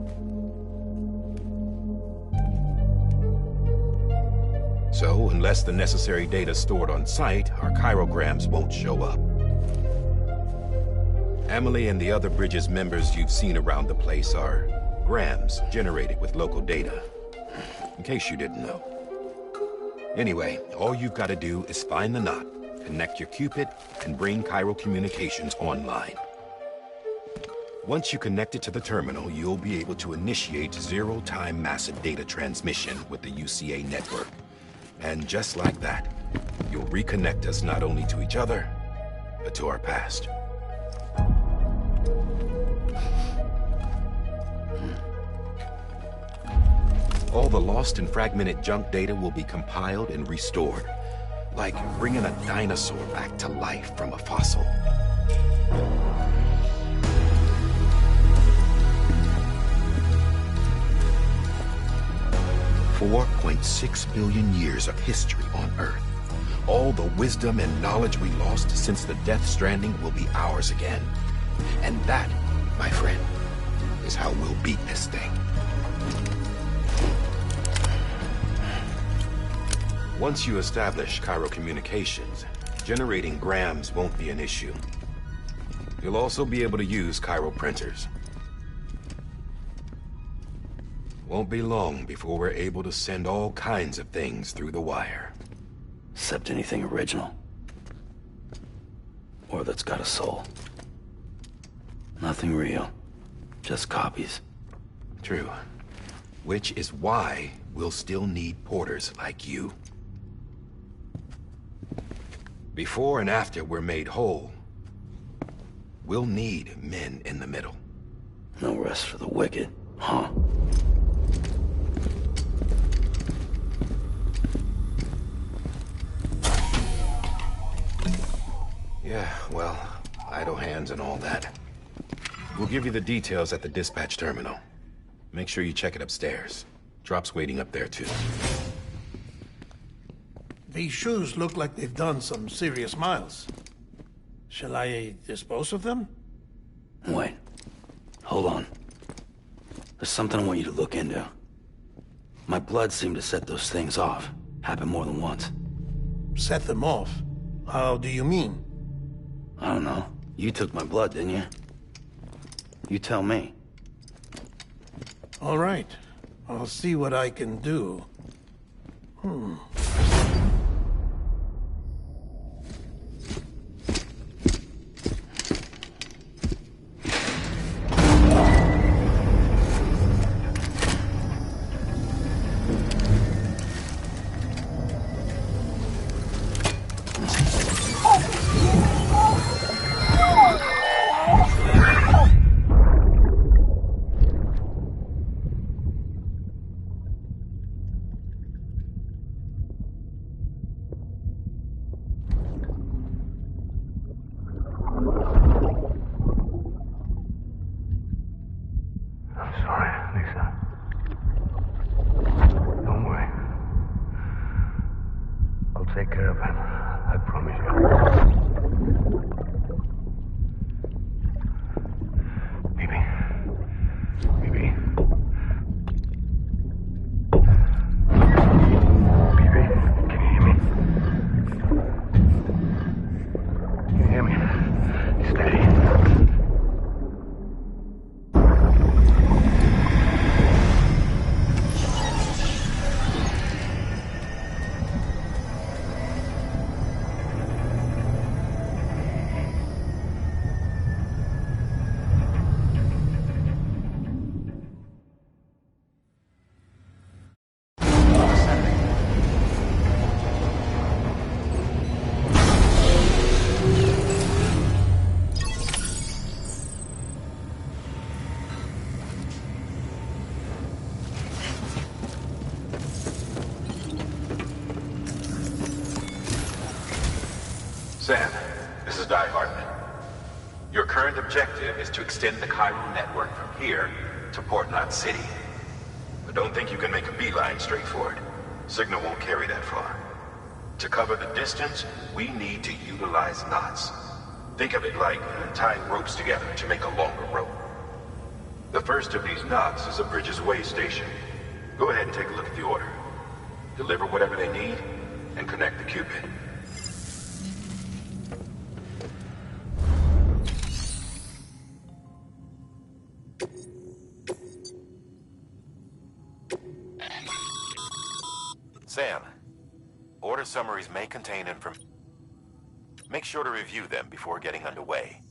So, unless the necessary data stored on site, our chirograms won't show up. Amelie and the other Bridges members you've seen around the place are grams generated with local data. In case you didn't know. Anyway, all you've got to do is find the knot, connect your Cupid, and bring Cairo communications online. Once you connect it to the terminal, you'll be able to initiate zero-time massive data transmission with the UCA network. And just like that, you'll reconnect us not only to each other, but to our past. All the lost and fragmented junk data will be compiled and restored, like bringing a dinosaur back to life from a fossil. $4.6 billion years of history on Earth. All the wisdom and knowledge we lost since the Death Stranding will be ours again. And that, my friend, is how we'll beat this thing. Once you establish Cairo communications, generating grams won't be an issue. You'll also be able to use Cairo printers. Won't be long before we're able to send all kinds of things through the wire. Except anything original. Or that's got a soul. Nothing real. Just copies. True. Which is why we'll still need porters like you. Before and after we're made whole, we'll need men in the middle. No rest for the wicked, huh? Yeah, well, idle hands and all that. We'll give you the details at the dispatch terminal. Make sure you check it upstairs. Drop's waiting up there, too. These shoes look like they've done some serious miles. Shall I dispose of them? Wait. Hold on. There's something I want you to look into. My blood seemed to set those things off. Happened more than once. Set them off? How do you mean? I don't know. You took my blood, didn't you? You tell me. All right. I'll see what I can do. Take care of him. I promise you. Baby. Baby. Baby, can you hear me? Can you hear me? Steady. Sam, this is Die Hartman. Your current objective is to extend the chiral network from here to Port Knot City. But don't think you can make a beeline straight for it. Signal won't carry that far. To cover the distance, we need to utilize knots. Think of it like tying ropes together to make a longer rope. The first of these knots is a Bridges way station. Go ahead and take a look at the order. Deliver whatever they need, and connect the Cupid. Sam, order summaries may contain information. Make sure to review them before getting underway.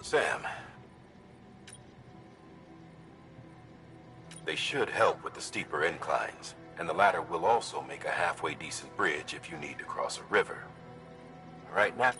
Sam. They should help with the steeper inclines, and the ladder will also make a halfway decent bridge if you need to cross a river. Right now?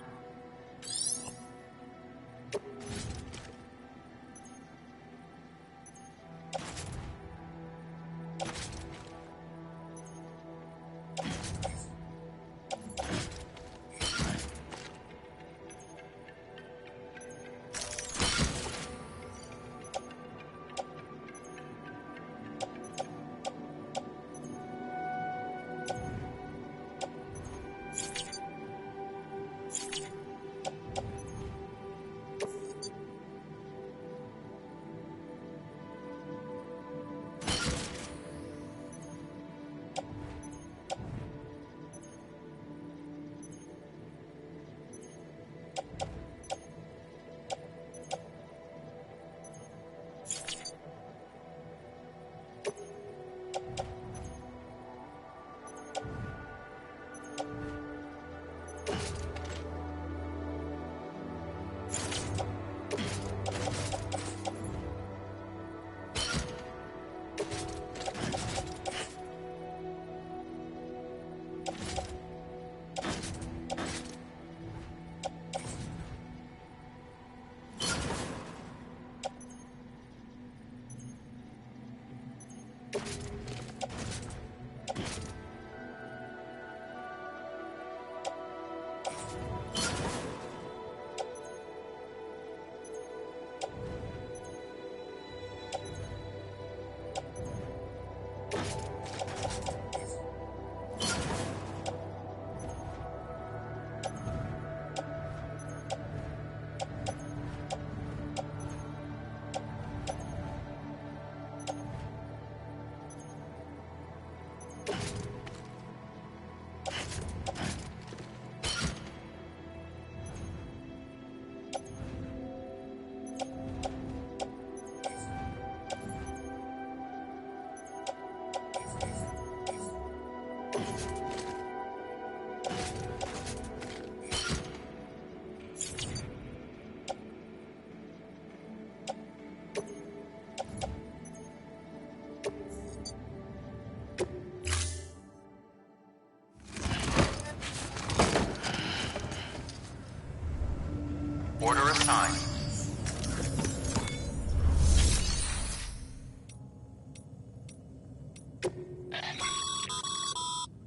Order assigned.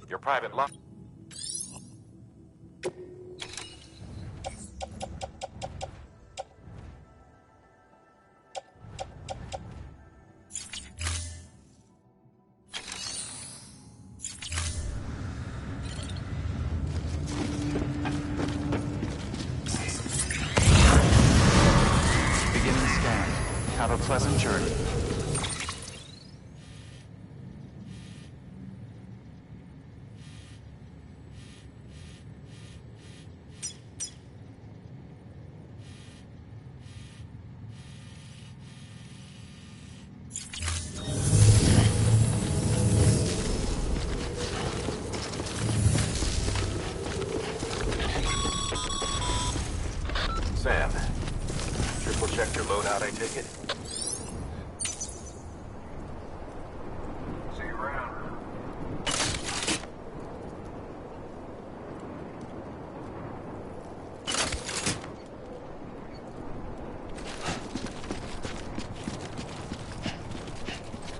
Your private line. Beginning scan. Have a pleasant journey. Sam, triple check your loadout, I take it? See you around.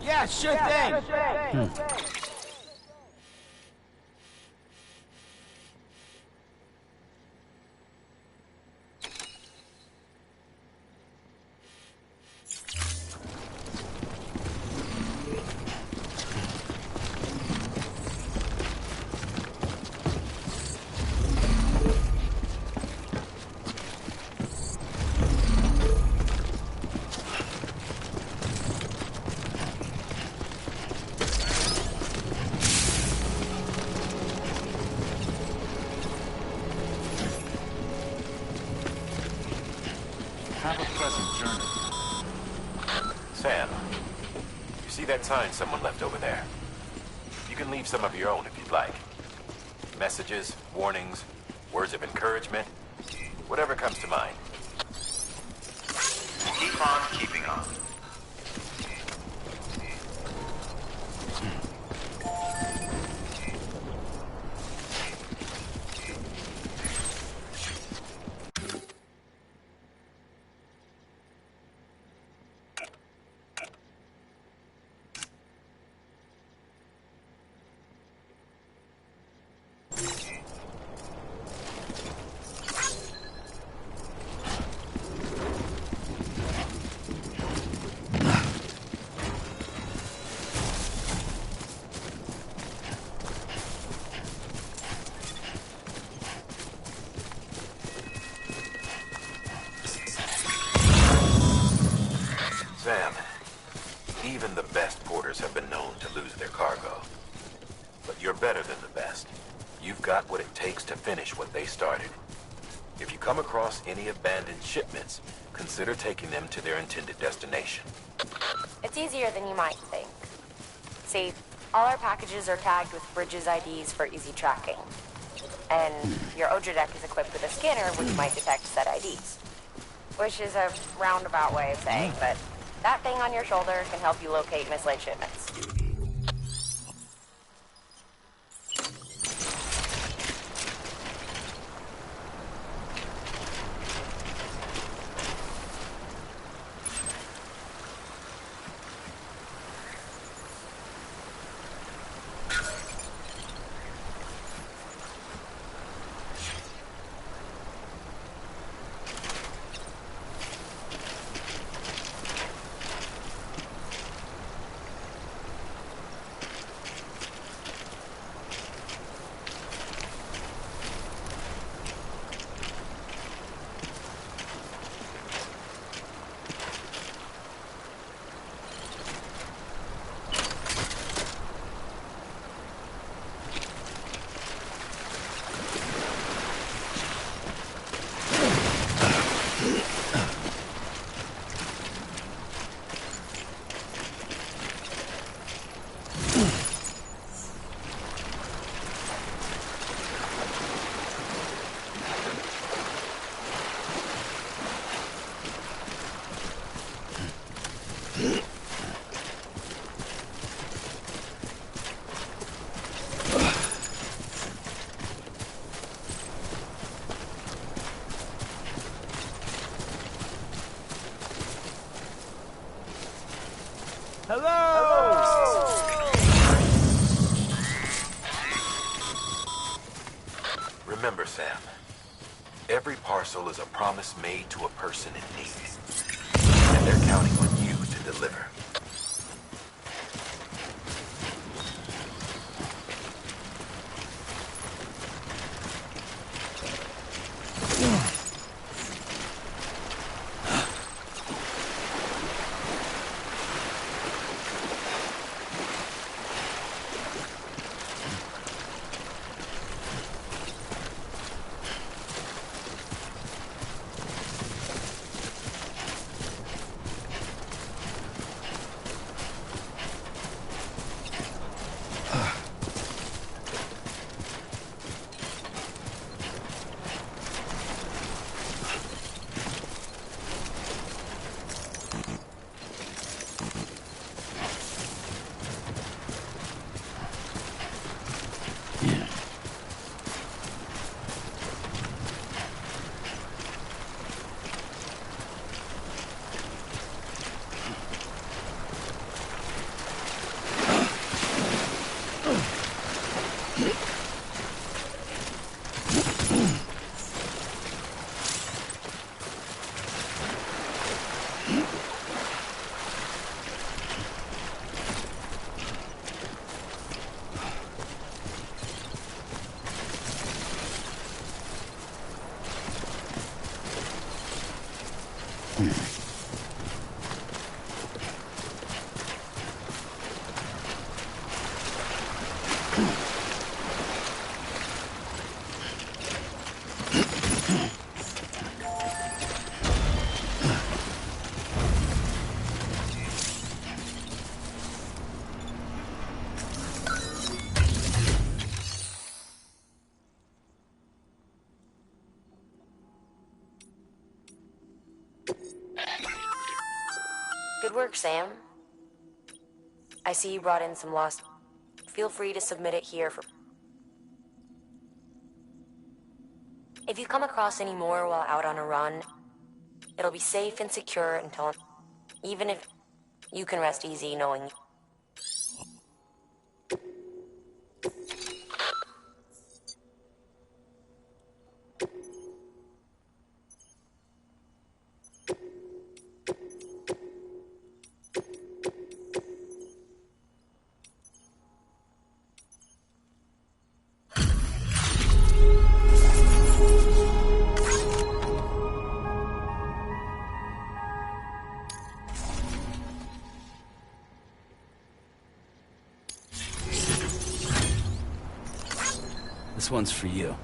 Yeah, sure thing. Have a pleasant journey. Sam, you see that sign someone left over there? You can leave some of your own if you'd like. Messages, warnings, words of encouragement, whatever comes to mind. Keep on keeping on. Sam, even the best porters have been known to lose their cargo. But you're better than the best. You've got what it takes to finish what they started. If you come across any abandoned shipments, consider taking them to their intended destination. It's easier than you might think. See, all our packages are tagged with Bridges IDs for easy tracking. And your Odra deck is equipped with a scanner which might detect said IDs. Which is a roundabout way of saying, but that thing on your shoulder can help you locate mislaid shipments. Remember, Sam, every parcel is a promise made to a person in need. And they're counting on you to deliver. Good work, Sam. I see you brought in some lost. Feel free to submit it here for... If you come across any more while out on a run, it'll be safe and secure until... Even if... You can rest easy knowing... This one's for you.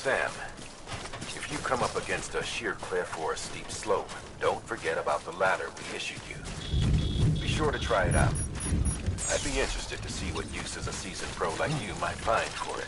Sam, if you come up against a sheer cliff or a steep slope, don't forget about the ladder we issued you. Be sure to try it out. I'd be interested to see what uses a seasoned pro like you might find for it.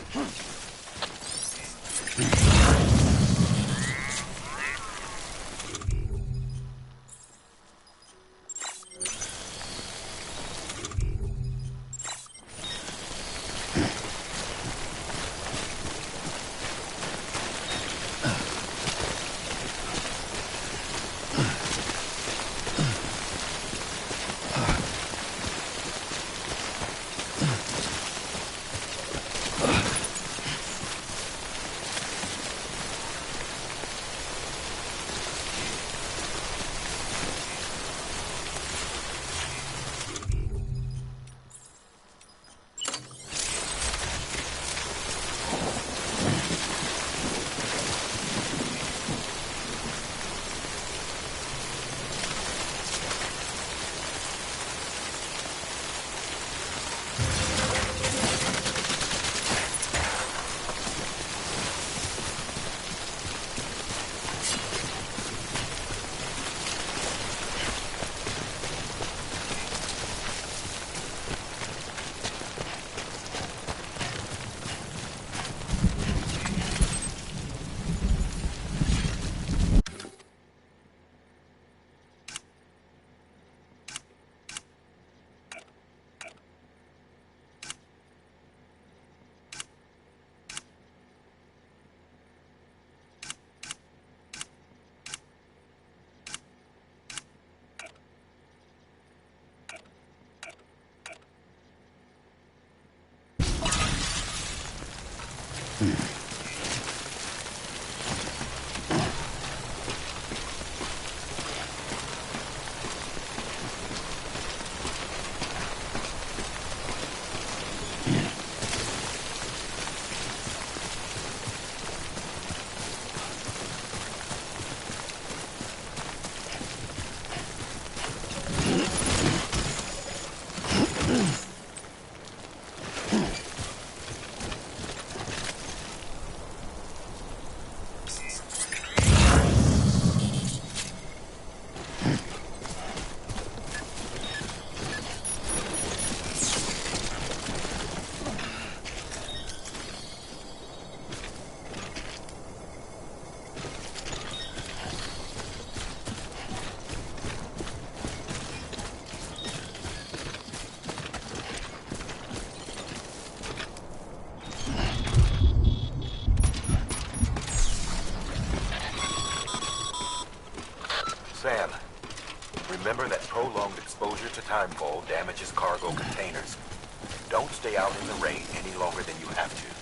Remember that prolonged exposure to timefall damages cargo containers. Don't stay out in the rain any longer than you have to.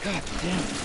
God damn it.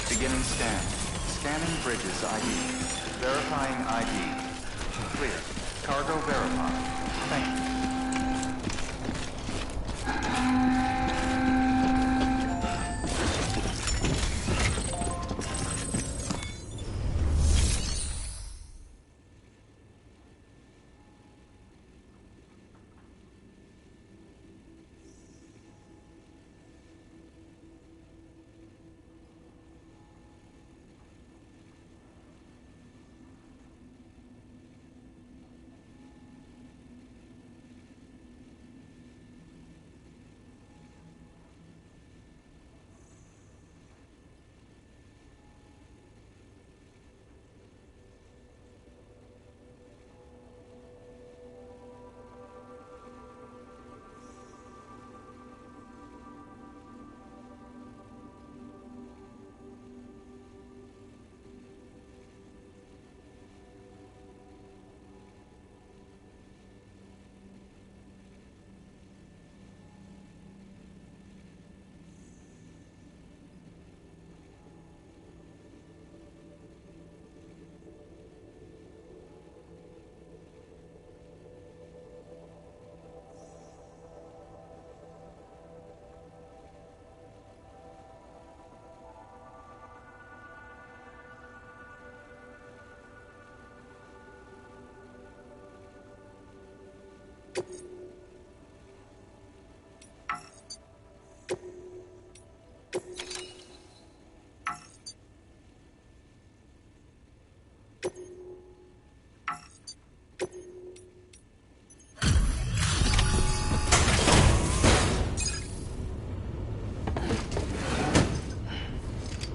Beginning scan. Scanning bridges ID. Verifying ID. Clear. Cargo verified. Thank you.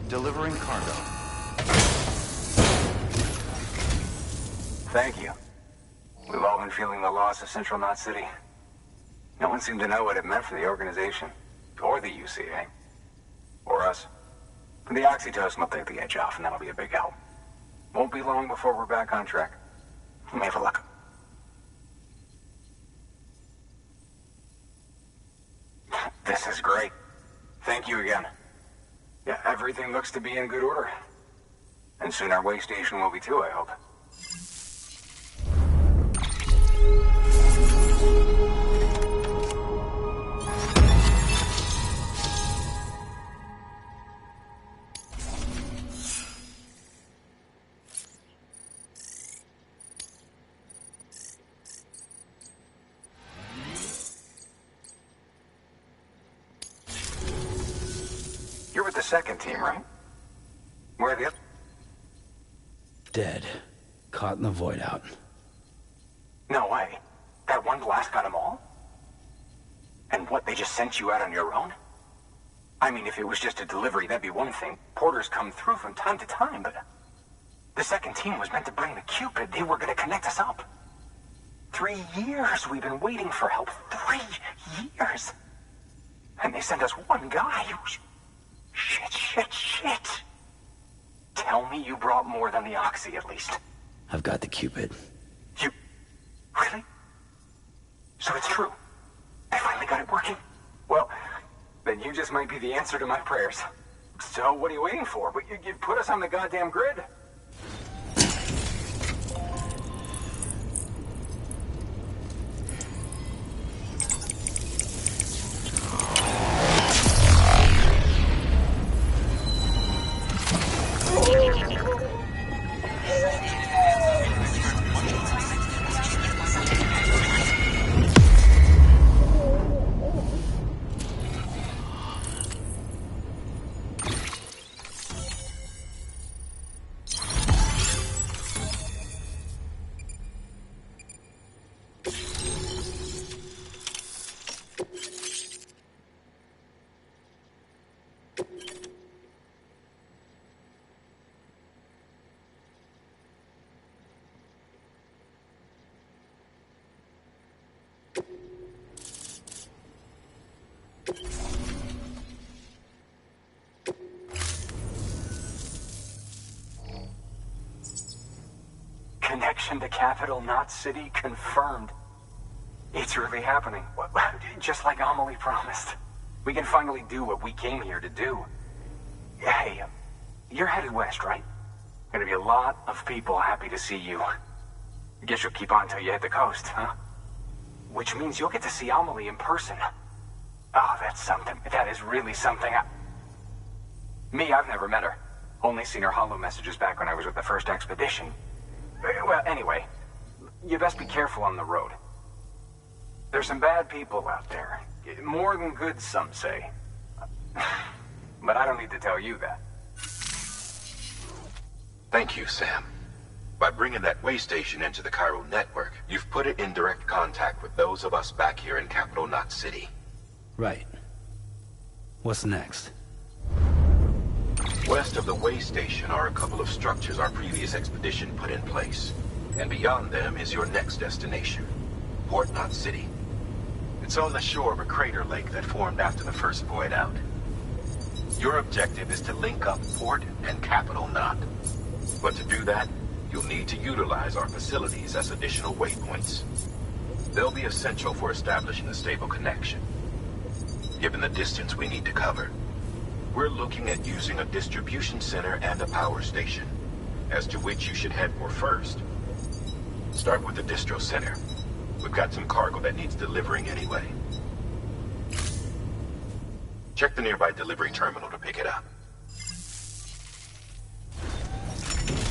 Delivering cargo. Thank you. We've all been feeling the loss of Central Knot City. No one seemed to know what it meant for the organization, or the UCA, or us. The oxytocin will take the edge off, and that'll be a big help. Won't be long before we're back on track. We may have a luck. This is great. Thank you again. Yeah, everything looks to be in good order. And soon our way station will be too, I hope. You're with the second team, right? Where are the others? Dead. Caught in the void out. No way. That one blast got them all? And what, they just sent you out on your own? I mean, if it was just a delivery, that'd be one thing. Porters come through from time to time, but... The second team was meant to bring the Cupid. They were gonna connect us up. 3 years we've been waiting for help. 3 years! And they sent us one guy who's... Shit. Tell me you brought more than the Oxy, at least. I've got the Cupid. You... Really? So it's true. I finally got it working. Well, then you just might be the answer to my prayers. So what are you waiting for? But you put us on the goddamn grid. Connection to Capital Knot City confirmed. It's really happening. Just like Amelie promised. We can finally do what we came here to do. Hey, you're headed west, right? Gonna be a lot of people happy to see you. Guess you'll keep on till you hit the coast, huh? Which means you'll get to see Amelie in person. Oh, that's something. That is really something. Me, I've never met her. Only seen her holo messages back when I was with the first expedition. Well, anyway, you best be careful on the road. There's some bad people out there. More than good, some say. But I don't need to tell you that. Thank you, Sam. By bringing that way station into the Cairo network, you've put it in direct contact with those of us back here in Capital Knot City. Right. What's next? West of the way station are a couple of structures our previous expedition put in place. And beyond them is your next destination, Port Knot City. It's on the shore of a crater lake that formed after the first void out. Your objective is to link up Port and Capital Knot. But to do that, you'll need to utilize our facilities as additional waypoints. They'll be essential for establishing a stable connection. Given the distance we need to cover, we're looking at using a distribution center and a power station, as to which you should head for first. Start with the distro center. We've got some cargo that needs delivering anyway. Check the nearby delivery terminal to pick it up.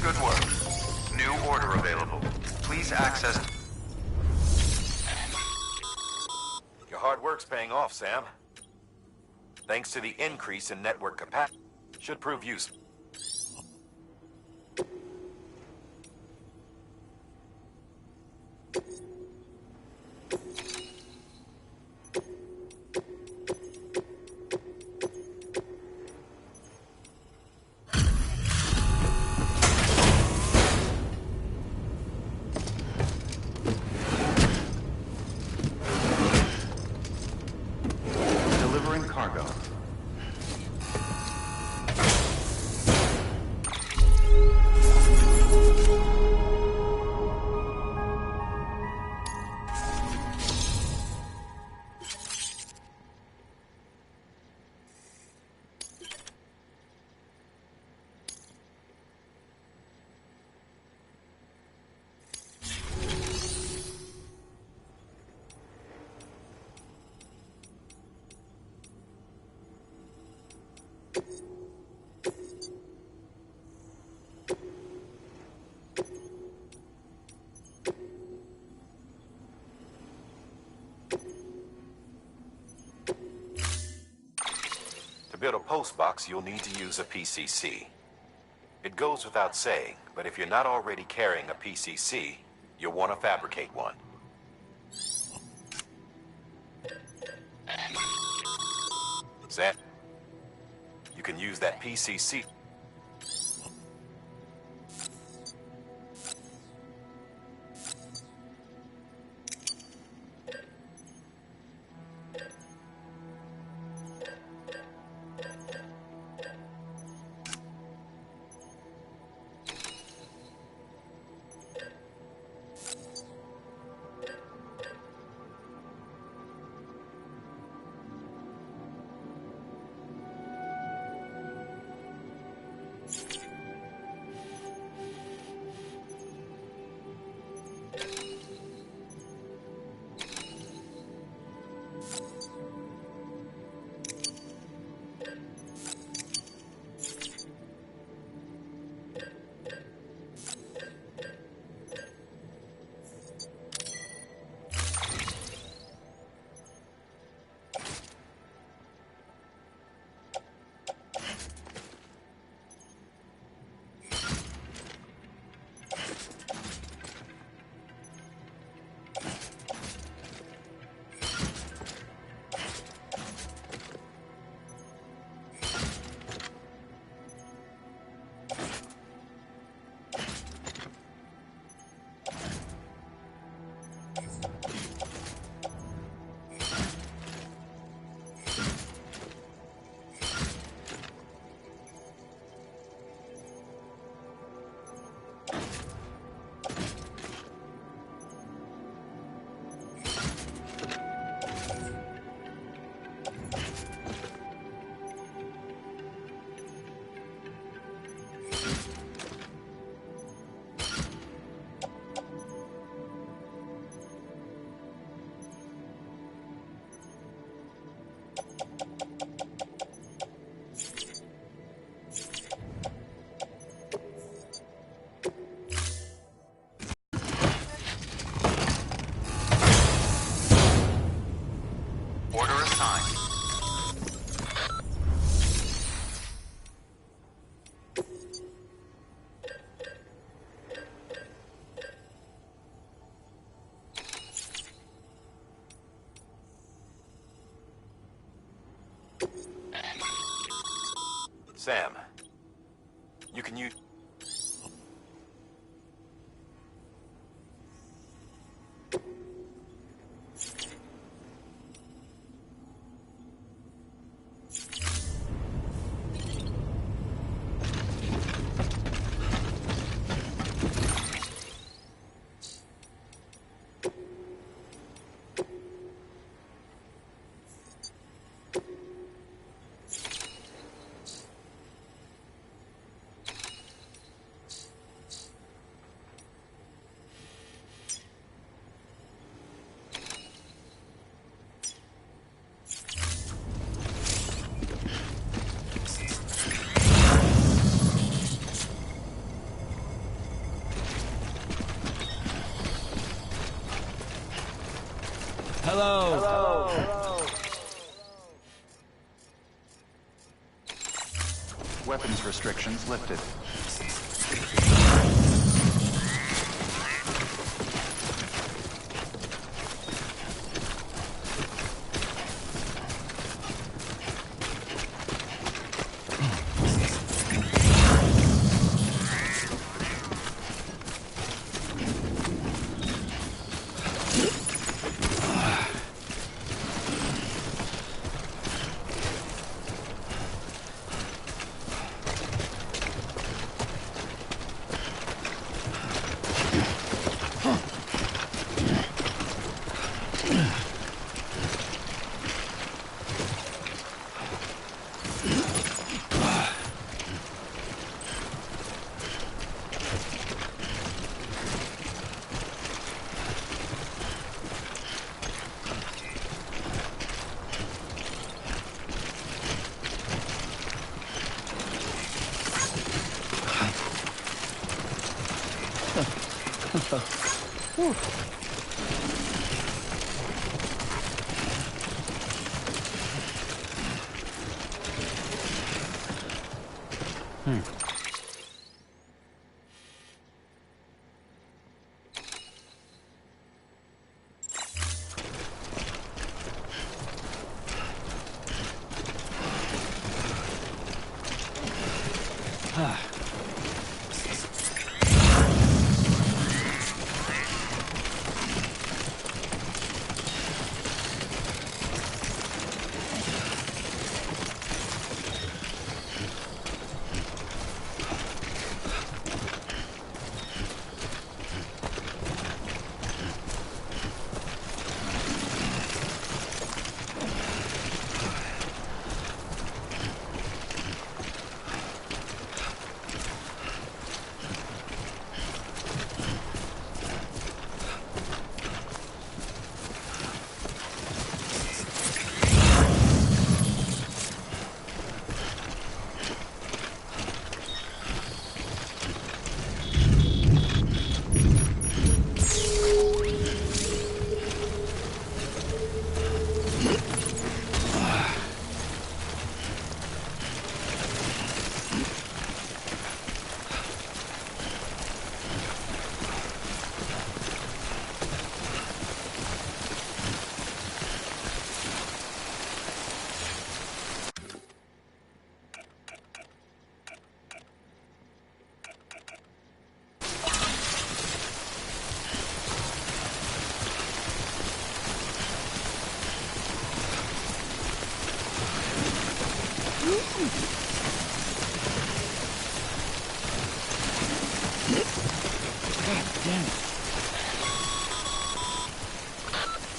Good work. New order available. Please access... Your hard work's paying off, Sam. Thanks to the increase in network capacity, should prove useful. Delivering cargo. To build a post box, you'll need to use a PCC. It goes without saying, but if you're not already carrying a PCC, you'll want to fabricate one. Sam, you can use that PCC. Sam, you can use... Hello. Hello. Weapons restrictions lifted.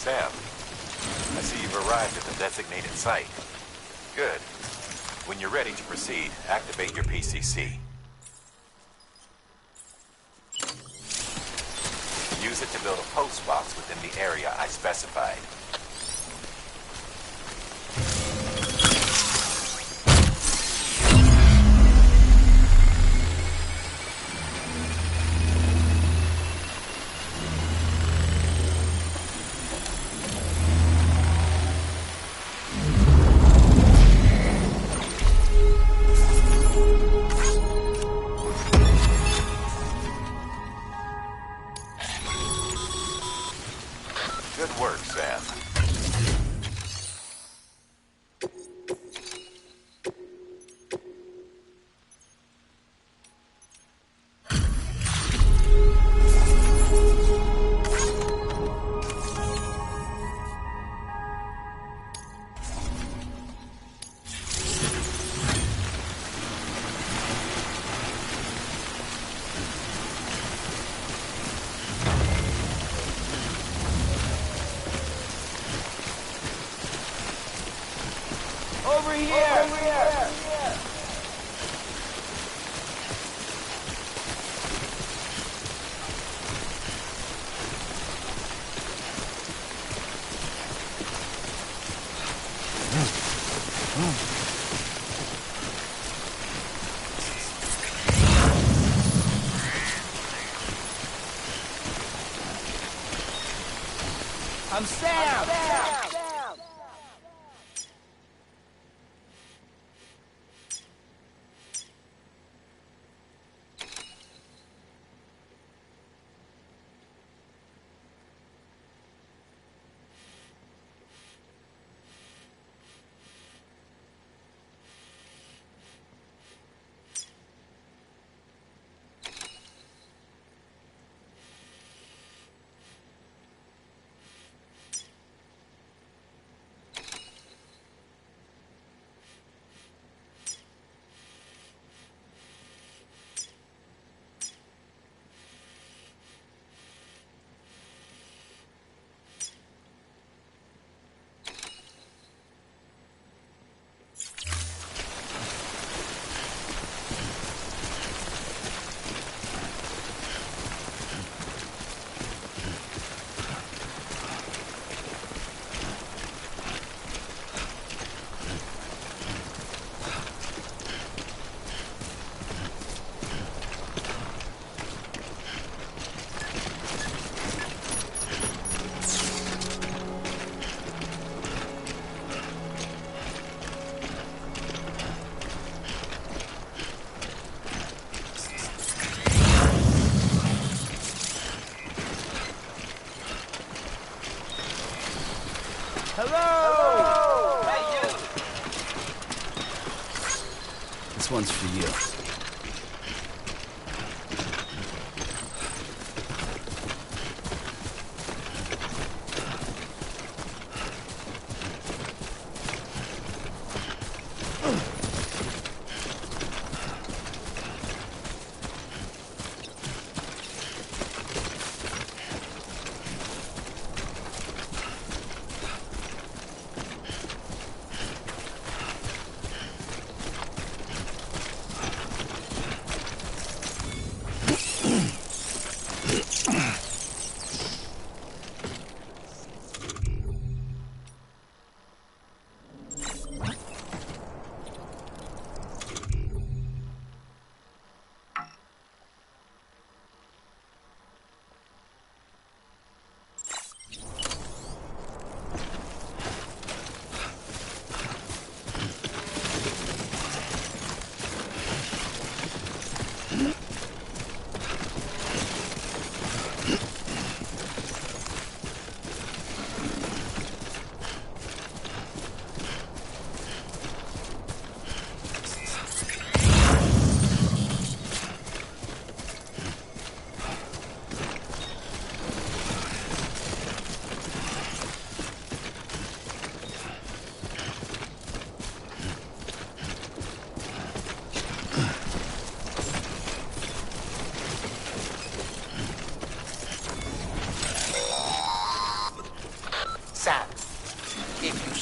Sam, I see you've arrived at the designated site. Good. When you're ready to proceed, activate your PCC. Use it to build a post box within the area I specified. Good work, Sam. Over here! I'm Sam! This one's for you.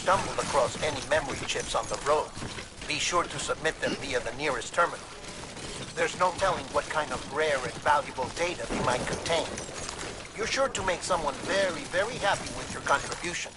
Stumbled across any memory chips on the road, be sure to submit them via the nearest terminal. There's no telling what kind of rare and valuable data they might contain. You're sure to make someone very, very happy with your contribution.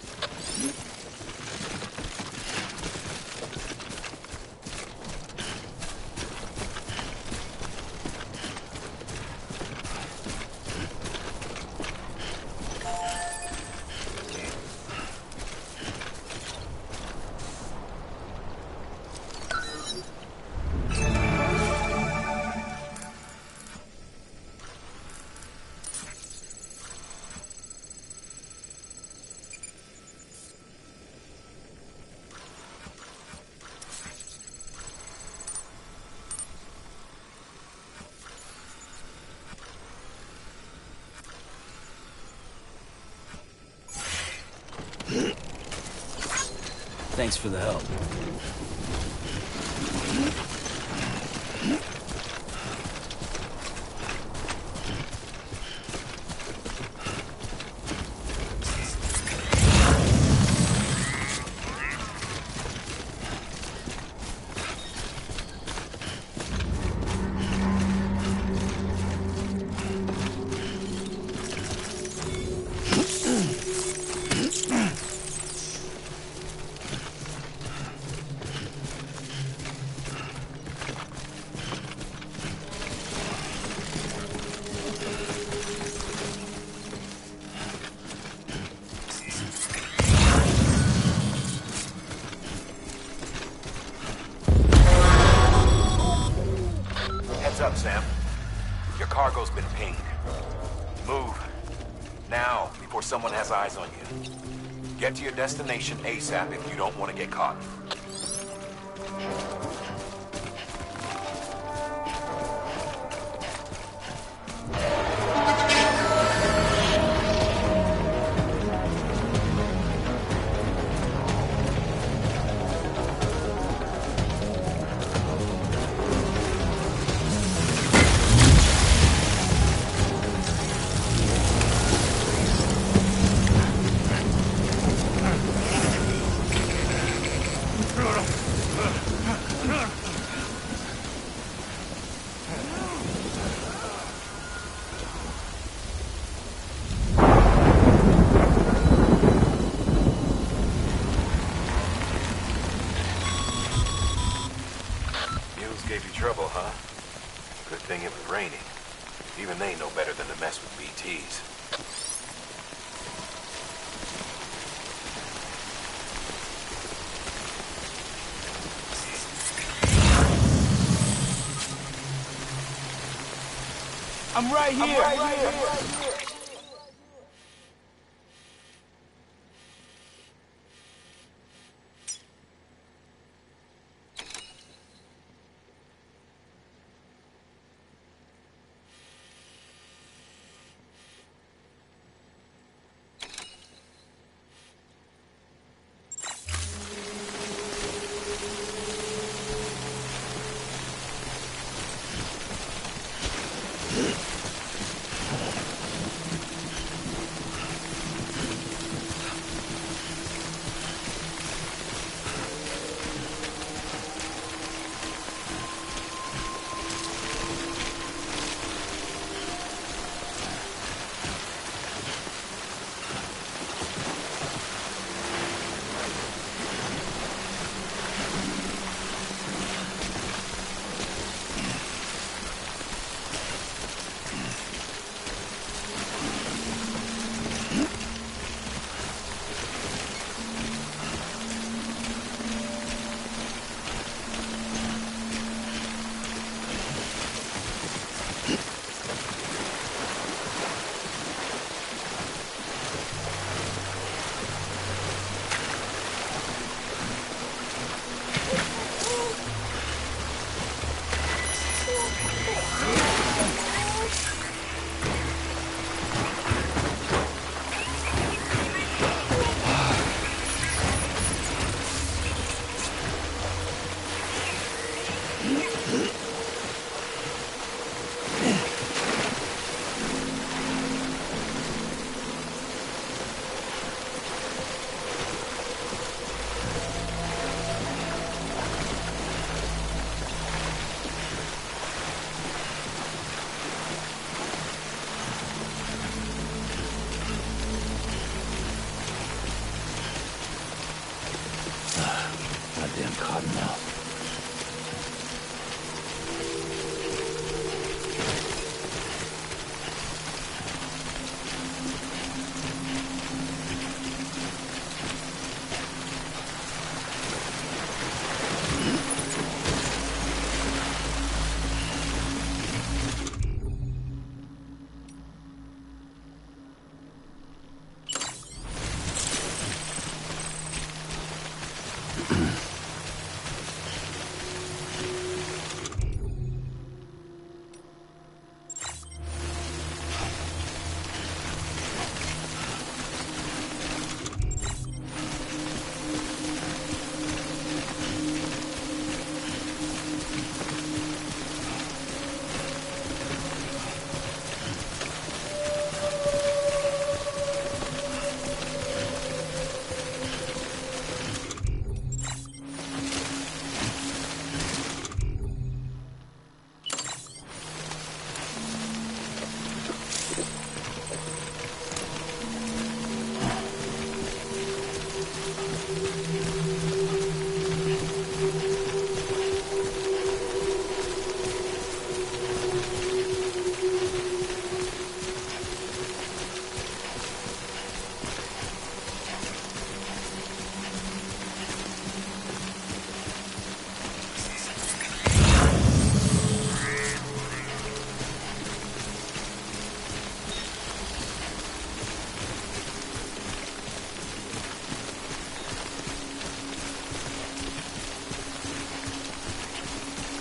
Thanks for the help. Up, Sam. Your cargo's been pinged. Move. Now, before someone has eyes on you. Get to your destination ASAP if you don't want to get caught. Gave you trouble, huh? Good thing it was raining. Even they know better than to mess with BTs. I'm right here. Goddamn cottonmouth.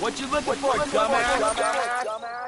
What you looking for, dumbass?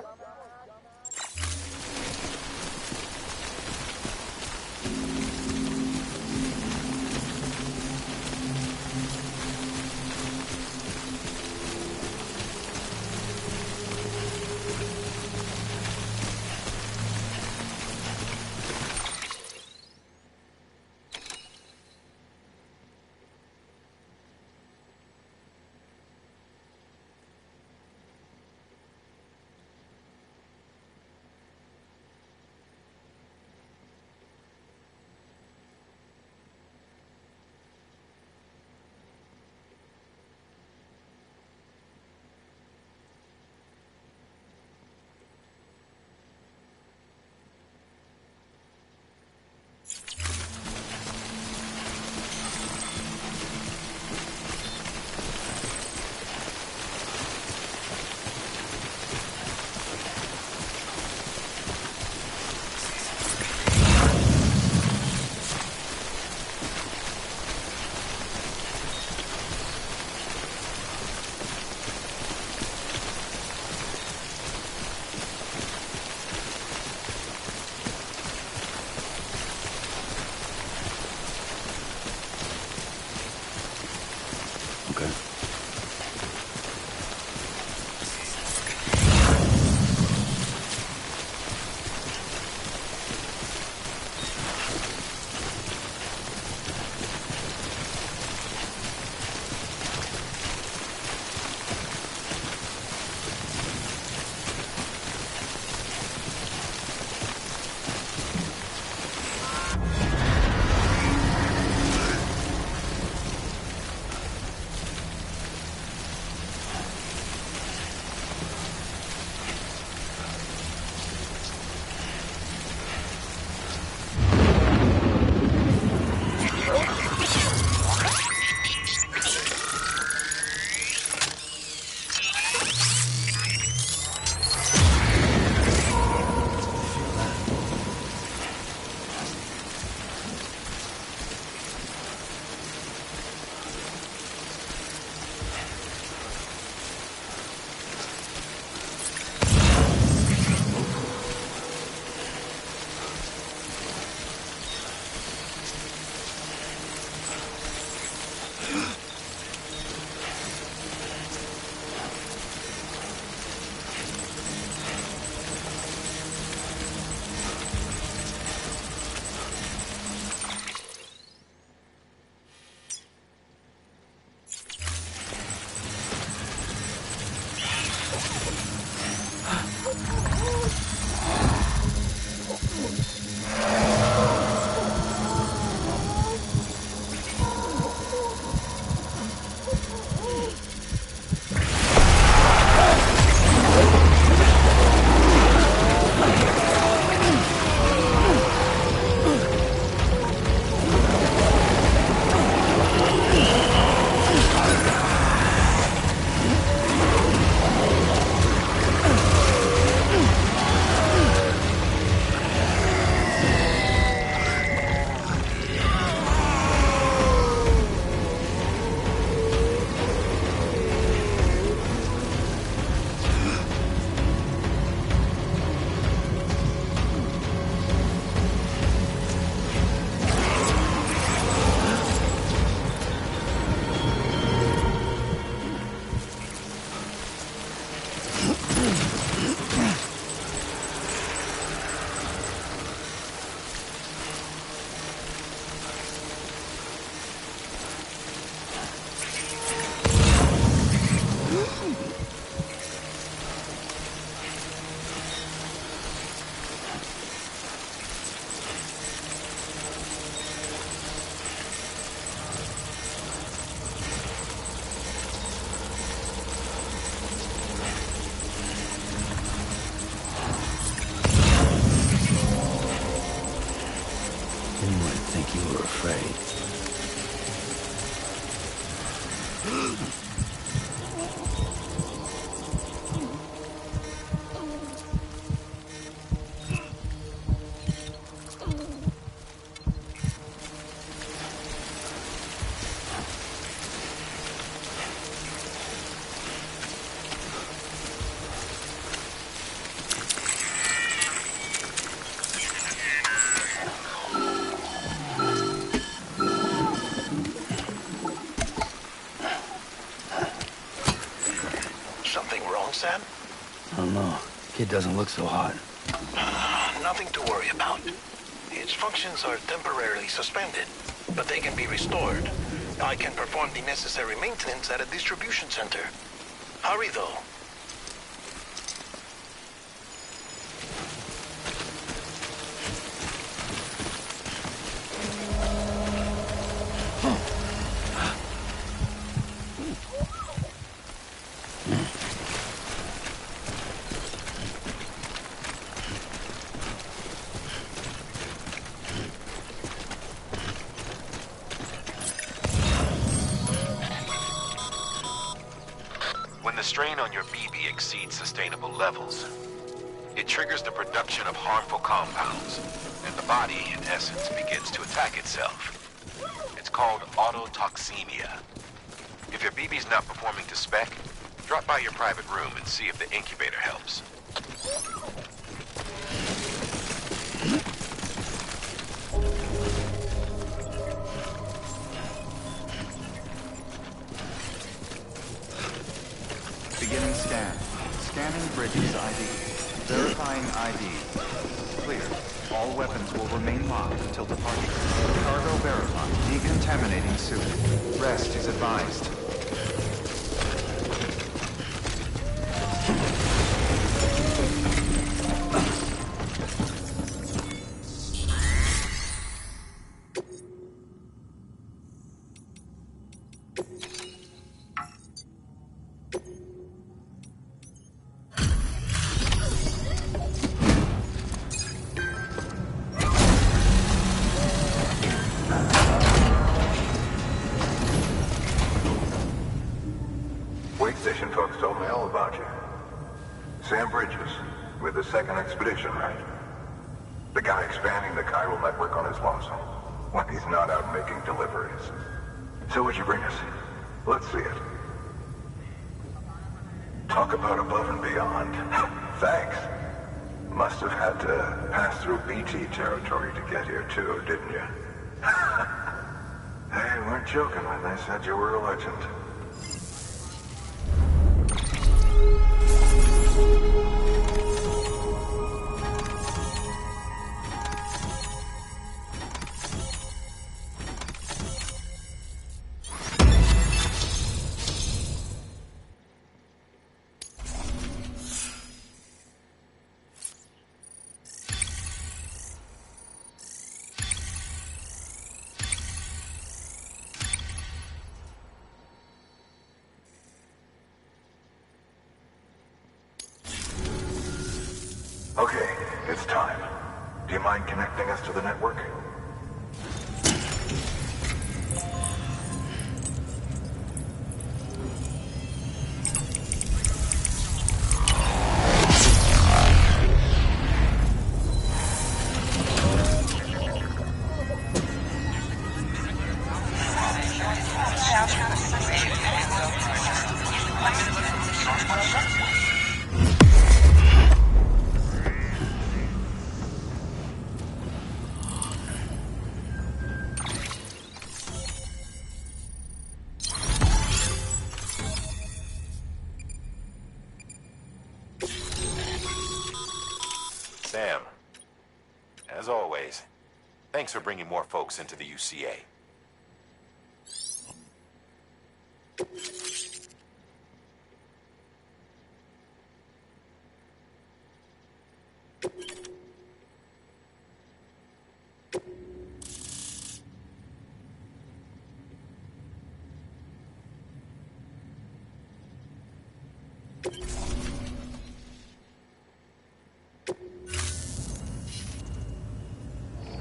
Something wrong, Sam? I don't know. Kid doesn't look so hot. Nothing to worry about. Its functions are temporarily suspended, but they can be restored. I can perform the necessary maintenance at a distribution center. Hurry, though. When the strain on your BB exceeds sustainable levels, it triggers the production of harmful compounds, and the body, in essence, begins to attack itself. It's called autotoxemia. If your BB's not performing to spec, drop by your private room and see if the incubator helps. Beginning scan. Scanning Bridges ID. Verifying ID. Clear. All weapons will remain locked until departure. Cargo verified. Decontaminating suit. Rest is advised. Station folks told me all about you. Sam Bridges, with the second expedition, right? The guy expanding the chiral network on his lonesome, when he's not out making deliveries. So what'd you bring us? Let's see it. Talk about above and beyond. Thanks. Must have had to pass through BT territory to get here too, didn't you? They weren't joking when they said you were a legend. Okay, it's time. Do you mind connecting us to the network? Sam, as always, thanks for bringing more folks into the UCA.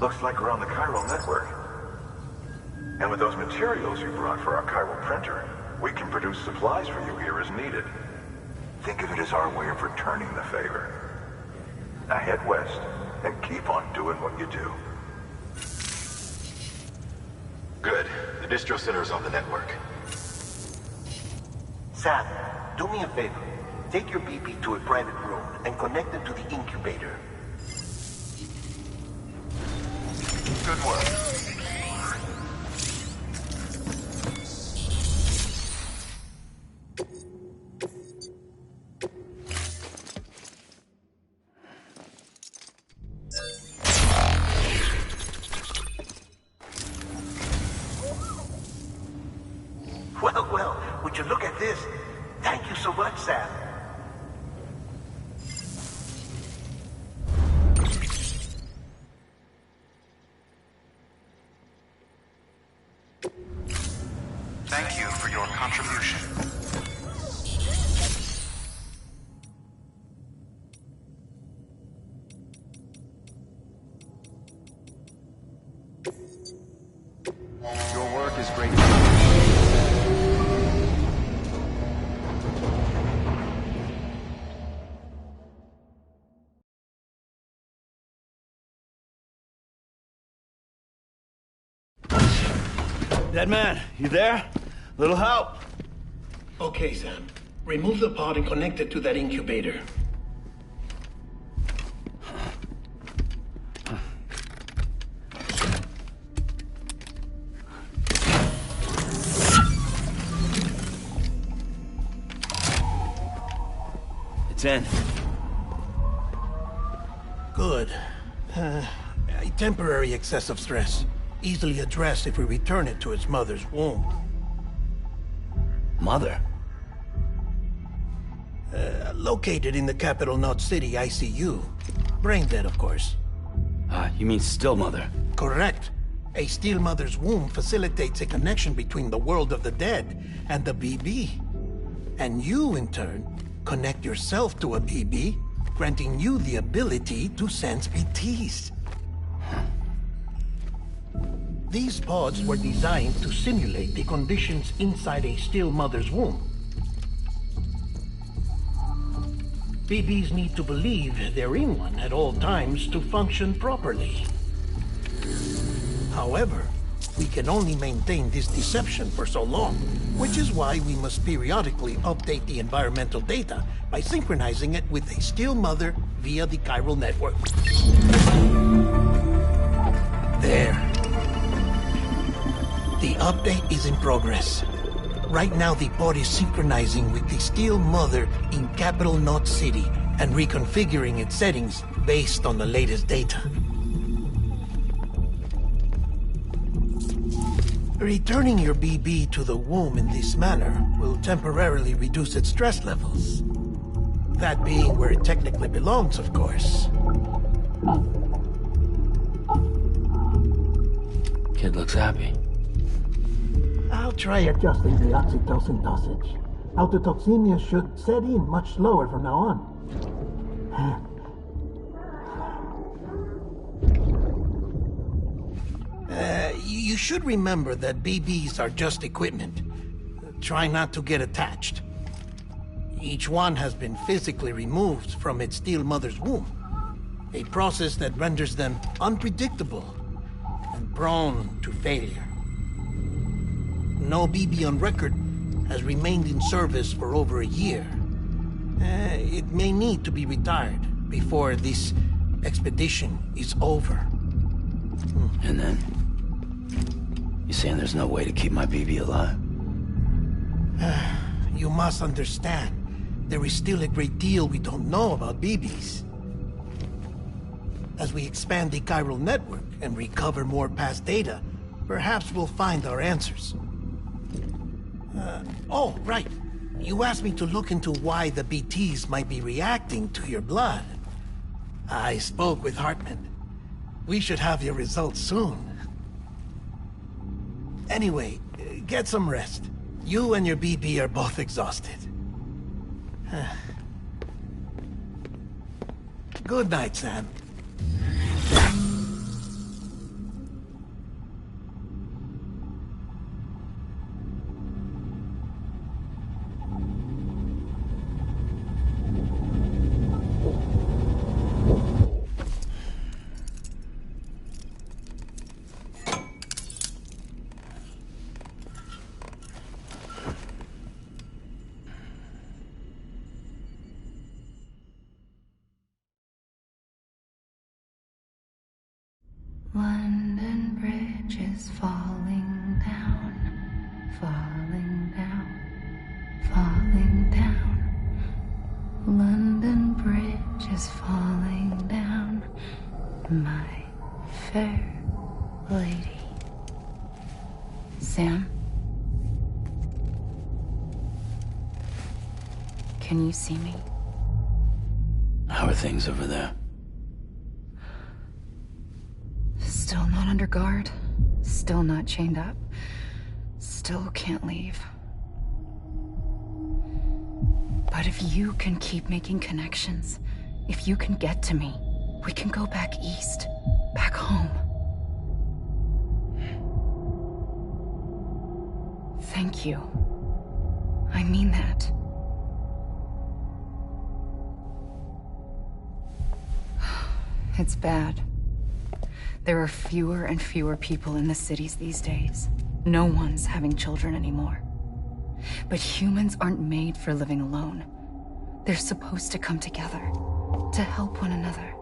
Looks like we're on the chiral network. And with those materials you brought for our chiral printer, we can produce supplies for you here as needed. Think of it as our way of returning the favor. Now head west and keep on doing what you do. Good. The distro center is on the network. Sam, do me a favor. Take your BP to a private room and connect it to the incubator. Good work. at this. Thank you so much, Sam. Thank you for your contribution. Your work is great. Dead man, you there? Little help? Okay, Sam. Remove the pod and connect it to that incubator. It's in. Good. A temporary excessive stress. Easily addressed if we return it to its mother's womb. Mother? Located in the capital Knot City ICU. Brain dead, of course. You mean still mother? Correct. A still mother's womb facilitates a connection between the world of the dead and the BB. And you, in turn, connect yourself to a BB, granting you the ability to sense BTs. These pods were designed to simulate the conditions inside a still mother's womb. BBs need to believe they're in one at all times to function properly. However, we can only maintain this deception for so long, which is why we must periodically update the environmental data by synchronizing it with a still mother via the chiral network. There. The update is in progress. Right now, the pod is synchronizing with the still mother in capital Knot City and reconfiguring its settings based on the latest data. Returning your BB to the womb in this manner will temporarily reduce its stress levels. That being where it technically belongs, of course. Kid looks happy. I'll try adjusting the oxytocin dosage. Autotoxemia should set in much slower from now on. You should remember that BBs are just equipment. Try not to get attached. Each one has been physically removed from its still mother's womb. A process that renders them unpredictable and prone to failure. No BB on record has remained in service for over a year. It may need to be retired before this expedition is over. And then? You saying there's no way to keep my BB alive? You must understand, there is still a great deal we don't know about BBs. As we expand the chiral network and recover more past data, perhaps we'll find our answers. Oh, right. You asked me to look into why the BTs might be reacting to your blood. I spoke with Hartman. We should have your results soon. Anyway, get some rest. You and your BB are both exhausted. Good night, Sam. London Bridge is falling down, falling down, falling down. London Bridge is falling down, my fair lady. Sam? Can you see me? How are things over there? Still not under guard. Still not chained up. Still can't leave. But if you can keep making connections, if you can get to me, we can go back east, back home. Thank you. I mean that. It's bad. There are fewer and fewer people in the cities these days. No one's having children anymore. But humans aren't made for living alone. They're supposed to come together, to help one another.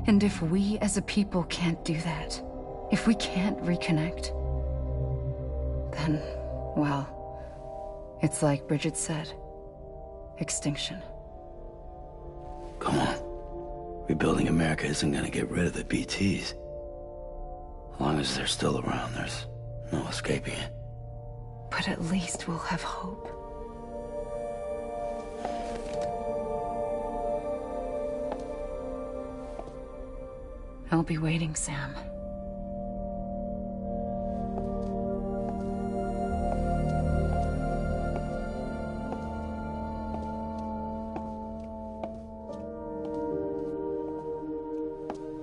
And if we as a people can't do that, if we can't reconnect, then, well, it's like Bridget said, extinction. Come on. Rebuilding America isn't gonna get rid of the BTs. As long as they're still around, there's no escaping it. But at least we'll have hope. I'll be waiting, Sam.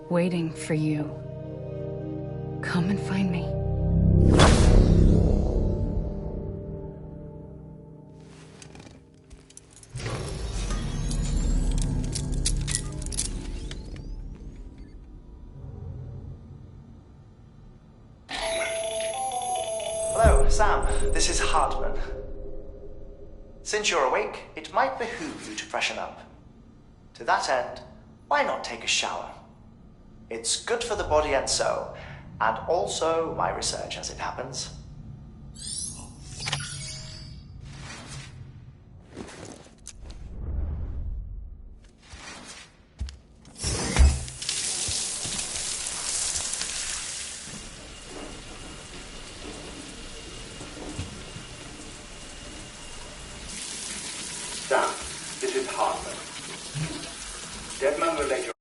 Waiting for you. Come and find me. Hello, Sam. This is Hartman. Since you're awake, it might behoove you to freshen up. To that end, why not take a shower? It's good for the body and soul, and also my research as it happens. Sam, this is Hartman. Deadman will let you